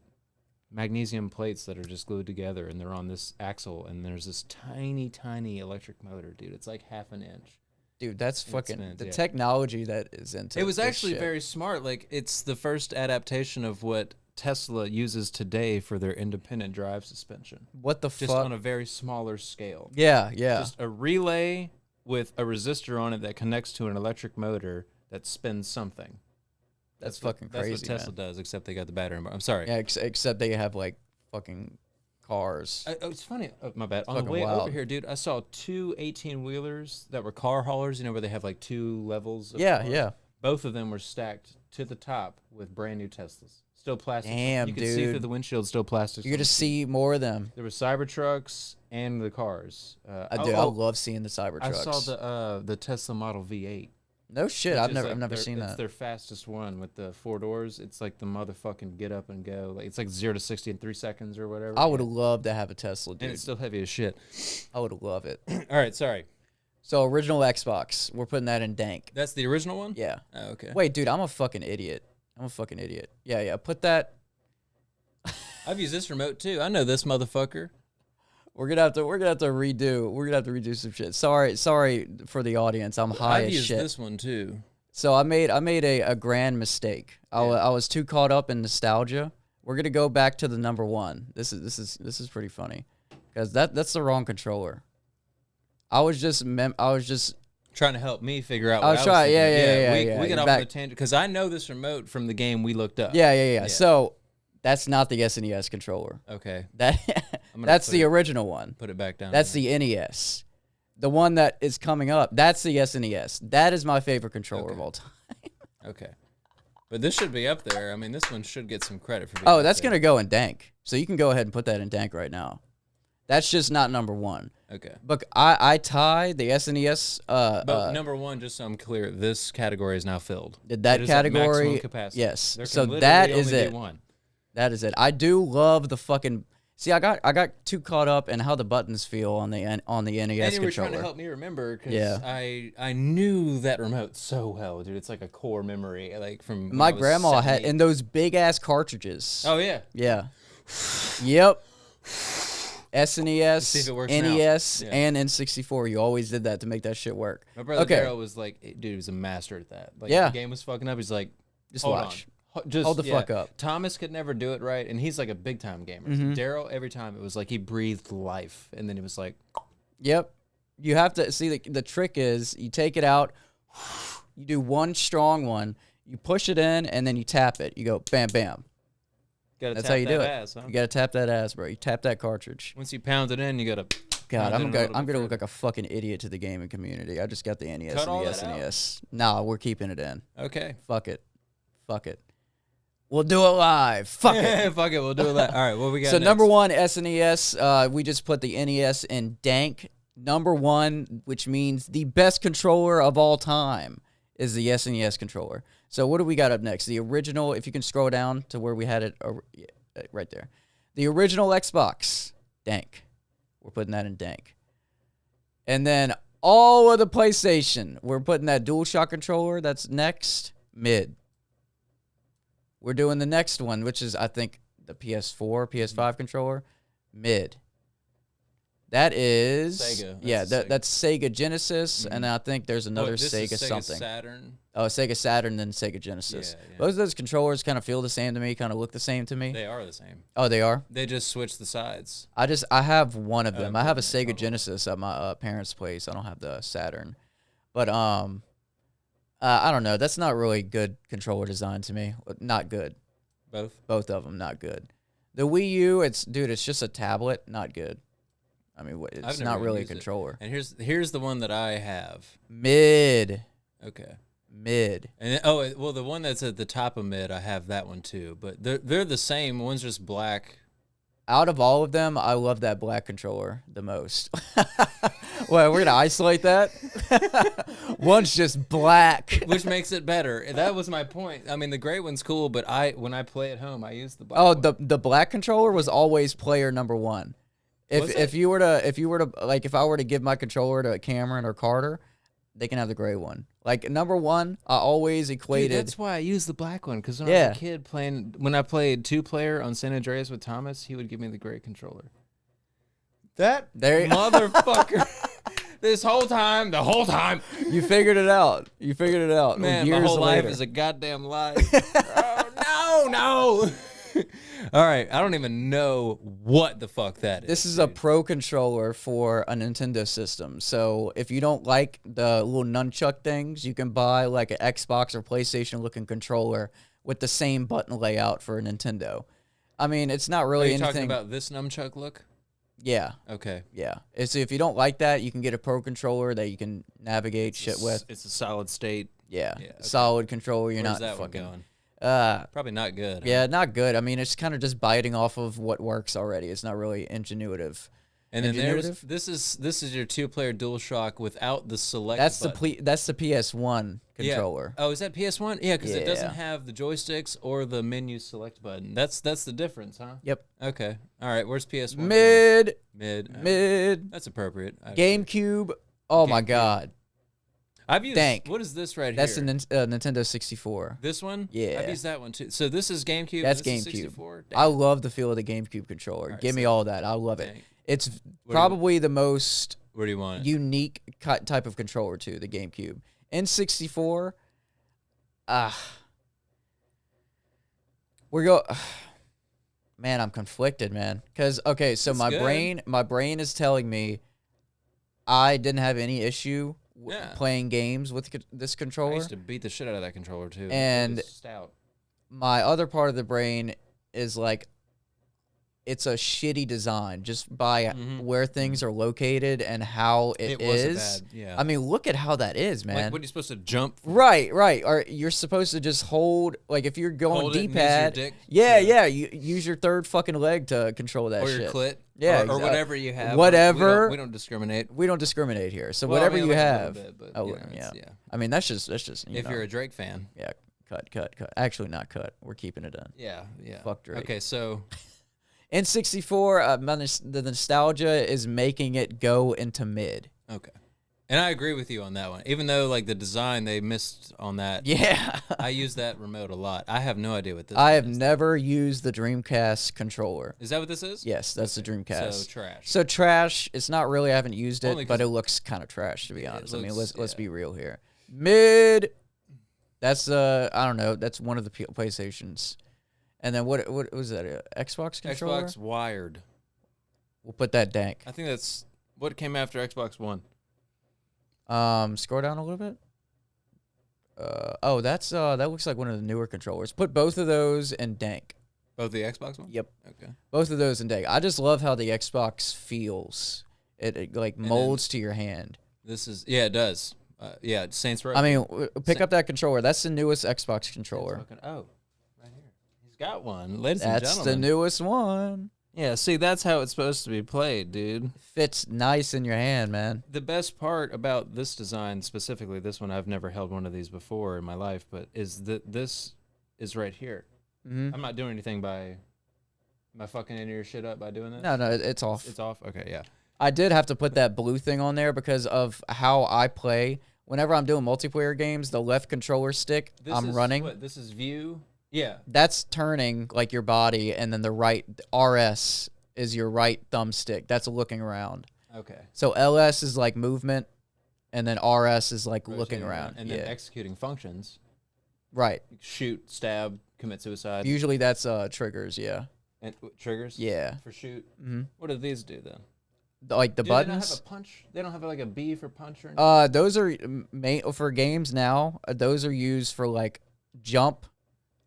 magnesium plates that are just glued together, and they're on this axle. And there's this tiny, tiny electric motor, dude. It's like half an inch. Dude, that's fucking spins, the yeah. technology that is into it was this actually shit. very smart. Like, it's the first adaptation of what Tesla uses today for their independent drive suspension. What the Just fuck? on a very smaller scale. Yeah. Just a relay with a resistor on it that connects to an electric motor that spins something. That's fucking crazy, That's what Tesla does, except they got the battery. I'm sorry. Yeah, except they have like fucking cars. It's funny. Oh, my bad. On fucking the way wild. over here, dude, I saw 2 18-wheelers that were car haulers, where they have like 2 levels of Yeah, cars. yeah. Both of them were stacked to the top with brand new Teslas. Still plastic. Damn, you can see through dude. the windshield, still plastic. You're gonna see more of them. There were Cybertrucks and the cars. I love seeing the Cybertrucks. I saw the Tesla Model V8. No shit, I've never seen that. It's their fastest one with the 4 doors. It's like the motherfucking get up and go. Like, it's like 0 to 60 in 3 seconds or whatever. I would love to have a Tesla, dude. And it's still heavy as shit. I would love it. All right, sorry. So original Xbox, we're putting that in dank. That's the original one? Yeah. Oh, okay. Wait, dude, I'm a fucking idiot. Yeah. Put that. I've used this remote too. I know this motherfucker. We're gonna have to redo some shit. Sorry for the audience. I'm high I've as used shit. this one too. So I made a grand mistake. I was too caught up in nostalgia. We're gonna go back to the number 1. This is pretty funny, because that's the wrong controller. I was just Trying to help me figure out. I What was trying. Yeah. We get off Back- on a tangent because I know this remote from the game we looked up. Yeah. So that's not the SNES controller. Okay. That's the original one. Put it back down. That's the NES. The one that is coming up, that's the SNES. That is my favorite controller of all time. Okay. But this should be up there. I mean, this one should get some credit for being Oh, up that's there. going to go in dank. So you can go ahead and put that in dank right now. That's just not number 1. Okay. But I tie the SNES. But number 1, just so I'm clear, this category is now filled. That It is at maximum category, capacity. yes. There can So literally that only is be it. one. That is it. I do love the fucking. See, I got too caught up in how the buttons feel on the NES And you were trying controller. to help me remember because Yeah. I knew that remote so well, dude. It's like a core memory, like from when My I was grandma 7, had 8. in those big ass cartridges. Oh yeah. Yeah. Yep. SNES, See if it works now. NES, Yeah. and N64. You always did that to make that shit work. My brother Okay. Daryl was like, dude, he was a master at that. Like, Yeah. if the game was fucking up. He's like, Just hold watch. on. Just Hold the fuck up. Thomas could never do it right, and he's like a big time gamer. Mhm. Daryl, every time it was like he breathed life, and then he was like, Yep. You have to see the trick is you take it out, you do one strong one, you push it in, and then you tap it. You go bam, bam. gotta That's tap how you that do it. ass, huh? You gotta tap that ass, bro. You tap that cartridge. Once you pound it in, you gotta. God, pound it in a little I'm bit gonna look further. like a fucking idiot to the gaming community. I just got the NES Cut all and the that out. SNES. Nah, we're keeping it in. Okay. Fuck it. We'll do it live. Fuck it. Fuck it. We'll do that. All right. What we got? So next? number 1, SNES. We just put the NES in dank. Number 1, which means the best controller of all time, is the SNES controller. So what do we got up next? The original. If you can scroll down to where we had it, right there. The original Xbox, dank. We're putting that in dank. And then all of the PlayStation, we're putting that DualShock controller. That's next, mid. We're doing the next one, which is, I think, the PS4, PS5 controller, mid. That is Sega. That's Sega Genesis, and I think there's another this Sega is Sega something. Saturn. Oh, Sega Saturn and Sega Genesis. Yeah. Both of those controllers kind of feel the same to me, kind of look the same to me. They are the same. Oh, they are? They just switch the sides. I have one of them. I have a Okay. Sega Genesis at my parents' place. I don't have the Saturn. But I don't know. That's not really good controller design to me. Not good. Both of them not good. The Wii U, it's just a tablet, not good. I mean, it's not really a controller. And here's the one that I have. Mid. Okay. Mid. And well, the one that's at the top of mid, I have that one too. But they're the same. One's just black. Out of all of them, I love that black controller the most. Well, we're gonna isolate that. One's just black, which makes it better. That was my point. I mean, the gray one's cool, but when I play at home, I use the black. Oh, the black controller was always player number one. If I were to give my controller to Cameron or Carter, they can have the gray one. Like number one, I always equated. Dude, that's why I use the black one, because when I was a kid when I played 2-player on San Andreas with Thomas, he would give me the gray controller. That motherfucker. The whole time. You figured it out. Man, years my whole life later. is a goddamn lie. Oh, no. All right, I don't even know what the fuck that is. This is a pro controller for a Nintendo system. So if you don't like the little nunchuck things, you can buy like an Xbox or PlayStation looking controller with the same button layout for a Nintendo. I mean, it's not really anything. Are you talking about this nunchuck look? Yeah. Okay. Yeah. If you don't like that, you can get a pro controller that you can navigate shit with. It's a solid state. Yeah. Okay. Solid controller. You're Where's not that fucking one going? Probably not good. Yeah, not good. I mean, it's kind of just biting off of what works already. It's not really ingenuitive. And then this is your 2-player DualShock without the select. That's button. That's the PS1 controller. Yeah. Oh, is that PS1? Yeah, because it doesn't have the joysticks or the menu select button. That's the difference, huh? Yep. Okay. All right. Where's PS1? Mid. That's appropriate. GameCube. Oh my God. I've used. What is this right That's here? That's a Nintendo 64. This one? Yeah. I've used that one too. So this is GameCube. That's this GameCube. Is 64? I love the feel of the GameCube controller. Right, Give me all that. I love it. Dang. It's probably the most where do you want it? Unique type of controller too, the GameCube. N64, man, I'm conflicted, man. Because so my brain is telling me I didn't have any issue playing games with this controller. I used to beat the shit out of that controller too. And it was stout. My other part of the brain is like, it's a shitty design just by where things are located and how it is. Bad, yeah. I mean, look at how that is, man. Like, what are you supposed to jump? Right. Or you're supposed to just hold, like if you're going D-pad. You use your third fucking leg to control that shit. Or your clit. Yeah, or whatever you have. Whatever. We don't discriminate. We don't discriminate here. So whatever you have. Bit, yeah. I mean, that's just if you're a Drake fan. Yeah. Cut. Actually, not cut. We're keeping it in. Yeah. Fuck Drake. Okay, so. N64, the nostalgia is making it go into mid. Okay. And I agree with you on that one. Even though, like, the design, they missed on that. Yeah. I use that remote a lot. I have no idea what this is. I have never used the Dreamcast controller. Is that what this is? Yes, that's the Dreamcast. So trash. So trash. It's not really, I haven't used it, but it looks kind of trash, to be honest. I mean, let's be real here. Mid. That's, I don't know. That's one of the PlayStations. And then what was that? Xbox controller? Xbox wired. We'll put that dank. I think that's what came after Xbox One. Scroll down a little bit. That's that looks like one of the newer controllers. Put both of those in dank. Both the Xbox one? Yep. Okay. Both of those in dank. I just love how the Xbox feels. It like molds to your hand. This is it does. Saints Row. I mean, pick up that controller. That's the newest Xbox controller. Got one, ladies and gentlemen. That's the newest one. Yeah, see, that's how it's supposed to be played, dude. Fits nice in your hand, man. The best part about this design, specifically this one, I've never held one of these before in my life, but is that this is right here. Mm-hmm. I'm not doing anything by... Am I fucking any of your shit up by doing this? No, it's off. It's off? Okay, yeah. I did have to put that blue thing on there because of how I play. Whenever I'm doing multiplayer games, the left controller stick, I'm running. What, this is view? Yeah. That's turning like your body, and then the right RS is your right thumbstick. That's looking around. Okay. So LS is like movement, and then RS is like rotating looking around. and then executing functions. Right. Shoot, stab, commit suicide. Usually that's triggers. Yeah. And triggers. Yeah. For shoot. Mm-hmm. What do these do then? Like the buttons. They don't have a punch. They don't have like a B for punch or anything? Those are for games now. Those are used for like jump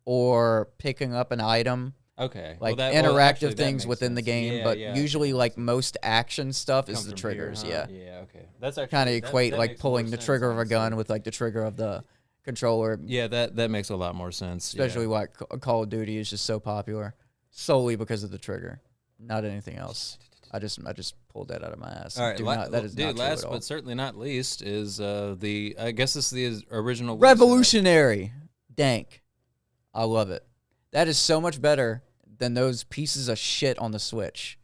or picking up an item. Okay. Like actually, interactive that things makes within the sense. game, Yeah, but yeah, usually okay. like most action stuff is Comes the from triggers. here, huh? Yeah. Yeah. Okay. That's actually Kind of equate that like makes more pulling the sense, trigger of a honestly. gun with like the trigger of the controller. Yeah, that makes a lot more sense. Especially why Call of Duty is just so popular, solely because of the trigger, not anything else. I just pulled that out of my ass. All right, That is not true last at all. but certainly not least is I guess this is the original Revolutionary Dank. I love it. That is so much better than those pieces of shit on the Switch.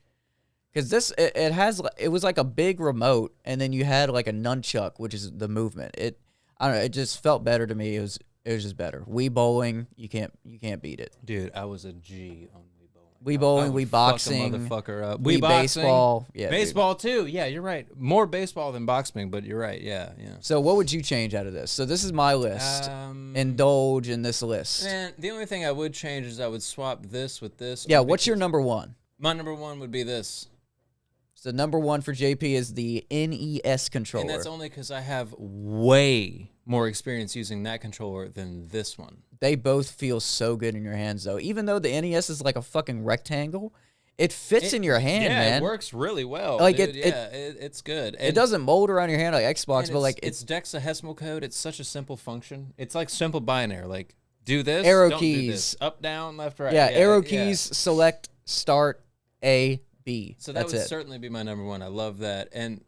Because it was like a big remote, and then you had like a nunchuck, which is the movement. I don't know. It just felt better to me. It was just better. Wii bowling, you can't beat it. Dude, I was a G on Wii bowling. Wii bowling, Wii Fuck a boxing, motherfucker up. Wii boxing, baseball. Yeah, baseball too. Yeah, you're right. More baseball than boxing, but you're right. Yeah. So what would you change out of this? So this is my list. Indulge in this list. Man, the only thing I would change is I would swap this with this. Yeah, what's your number one? My number one would be this. So number one for JP is the NES controller. And that's only because I have way more experience using that controller than this one. They both feel so good in your hands, though. Even though the NES is like a fucking rectangle, it fits in your hand, man. It works really well. Like dude. It's good. It doesn't mold around your hand like Xbox, but like it's hexadecimal code. It's such a simple function. It's like simple binary. Like do this, arrow don't keys, do this. Up, down, left, right. Yeah, arrow keys. Select, start, A, B. So that would certainly be my number one. I love that. And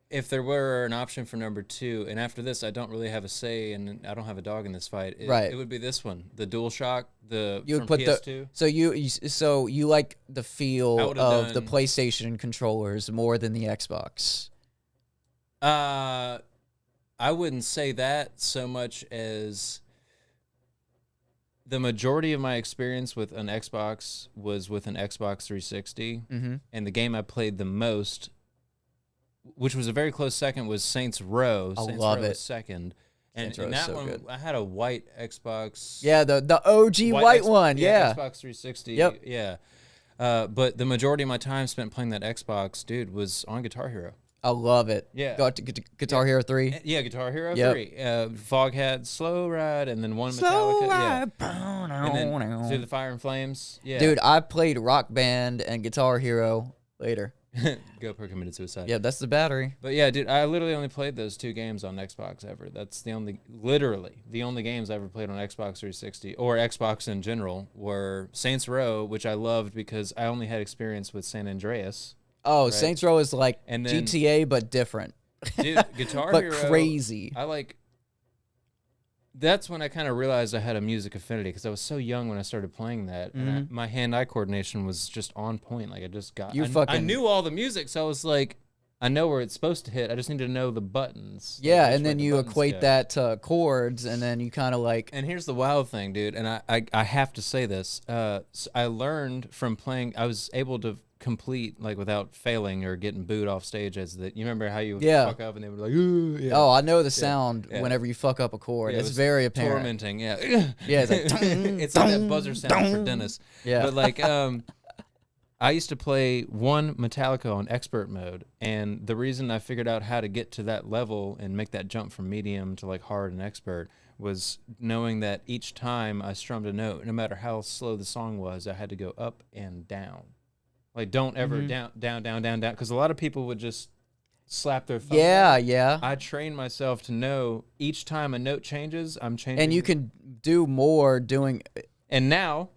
if there were an option for number two, and after this, I don't really have a say, and I don't have a dog in this fight. It would be this one, the DualShock, you from would put PS2. So you like the feel of the done- PlayStation controllers more than the Xbox. I wouldn't say that so much as the majority of my experience with an Xbox was with an Xbox 360, and the game I played the most, which was a very close second, was Saints Row. Saints love Row it. was second. And Saints Row in is that so one, good. I had a white Xbox. Yeah, the OG white one. Yeah. Xbox 360. Yep. Yeah. But the majority of my time spent playing that Xbox, dude, was on Guitar Hero. I love it. Yeah. Got to Guitar Hero 3. Yeah, Guitar Hero Yep. 3. Foghat, Slow Ride, and then one Slow Metallica. Ride. Yeah. And then Through the Fire and Flames. Yeah. Dude, I played Rock Band and Guitar Hero later. GoPro committed suicide. Yeah, that's the battery. But yeah, dude, I literally only played those two games on Xbox ever. That's literally the only games I ever played on Xbox 360 or Xbox in general were Saints Row, which I loved because I only had experience with San Andreas. Oh, right? Saints Row is like And then- GTA but different. Dude, Guitar but Hero. crazy. That's when I kind of realized I had a music affinity because I was so young when I started playing that. And my hand-eye coordination was just on point. Like I just got. I knew all the music, so I was like, I know where it's supposed to hit. I just need to know the buttons. Yeah, like which and way then the you buttons equate go. that to chords, and then you kind of like. And here's the wild thing, dude. And I have to say this. I learned from playing. I was able to complete like without failing or getting booed off stage as that. You remember how you would fuck up and they would like, ooh, yeah. Oh, I know the sound whenever you fuck up a chord. Yeah, it's it was very apparent. tormenting. Yeah. Yeah, it's like it's like that buzzer sound for Dennis. Yeah. But like I used to play one Metallica on expert mode, and the reason I figured out how to get to that level and make that jump from medium to like hard and expert was knowing that each time I strummed a note, no matter how slow the song was, I had to go up and down. Like don't ever down, because a lot of people would just slap their thumb down. Yeah. I trained myself to know each time a note changes, I'm changing. And you can do more doing. And now,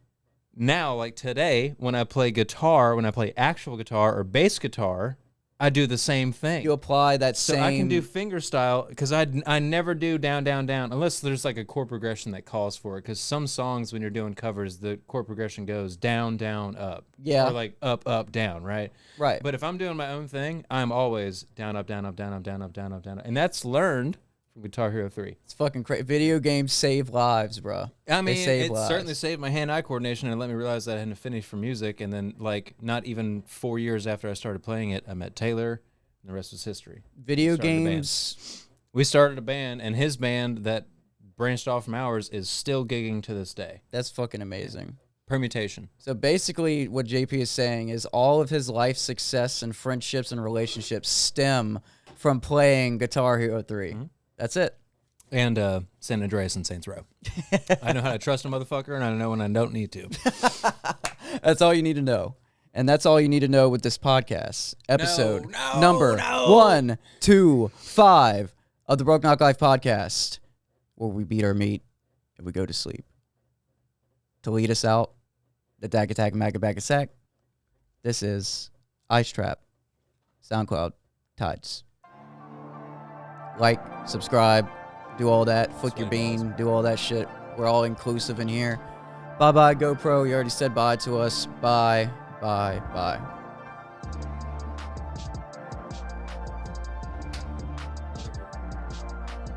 like today, when I play guitar, when I play actual guitar or bass guitar, I do the same thing. You apply that so same. I can do finger style because I never do down, unless there's like a chord progression that calls for it. Because some songs, when you're doing covers, the chord progression goes down, down, up. Yeah. Or like up, up, down, right? Right. But if I'm doing my own thing, I'm always down, up, down, up, down, up, down, up, down, up, down, up. And that's learned from Guitar Hero 3. It's fucking crazy. Video games save lives, bro. I mean, it lives. certainly saved my hand-eye coordination and let me realize that I had an affinity for music. And then, like, not even 4 years after I started playing it, I met Taylor, and the rest was history. Video Started a band. games We started a band, and his band that branched off from ours is still gigging to this day. That's fucking amazing. Permutation. So basically what JP is saying is all of his life success and friendships and relationships stem from playing Guitar Hero 3. That's it. And San Andreas and Saints Row. I know how to trust a motherfucker, and I know when I don't need to. That's all you need to know. And that's all you need to know with this podcast. Episode number 125 of the Broke Knock Life podcast, where we beat our meat and we go to sleep. To lead us out, the Dag Attack Magabag Sack. This is Ice Trap, SoundCloud, Tides. Like, subscribe, do all that, flick your bean, do all that shit. We're all inclusive in here. Bye-bye, GoPro. You already said bye to us. Bye, bye, bye.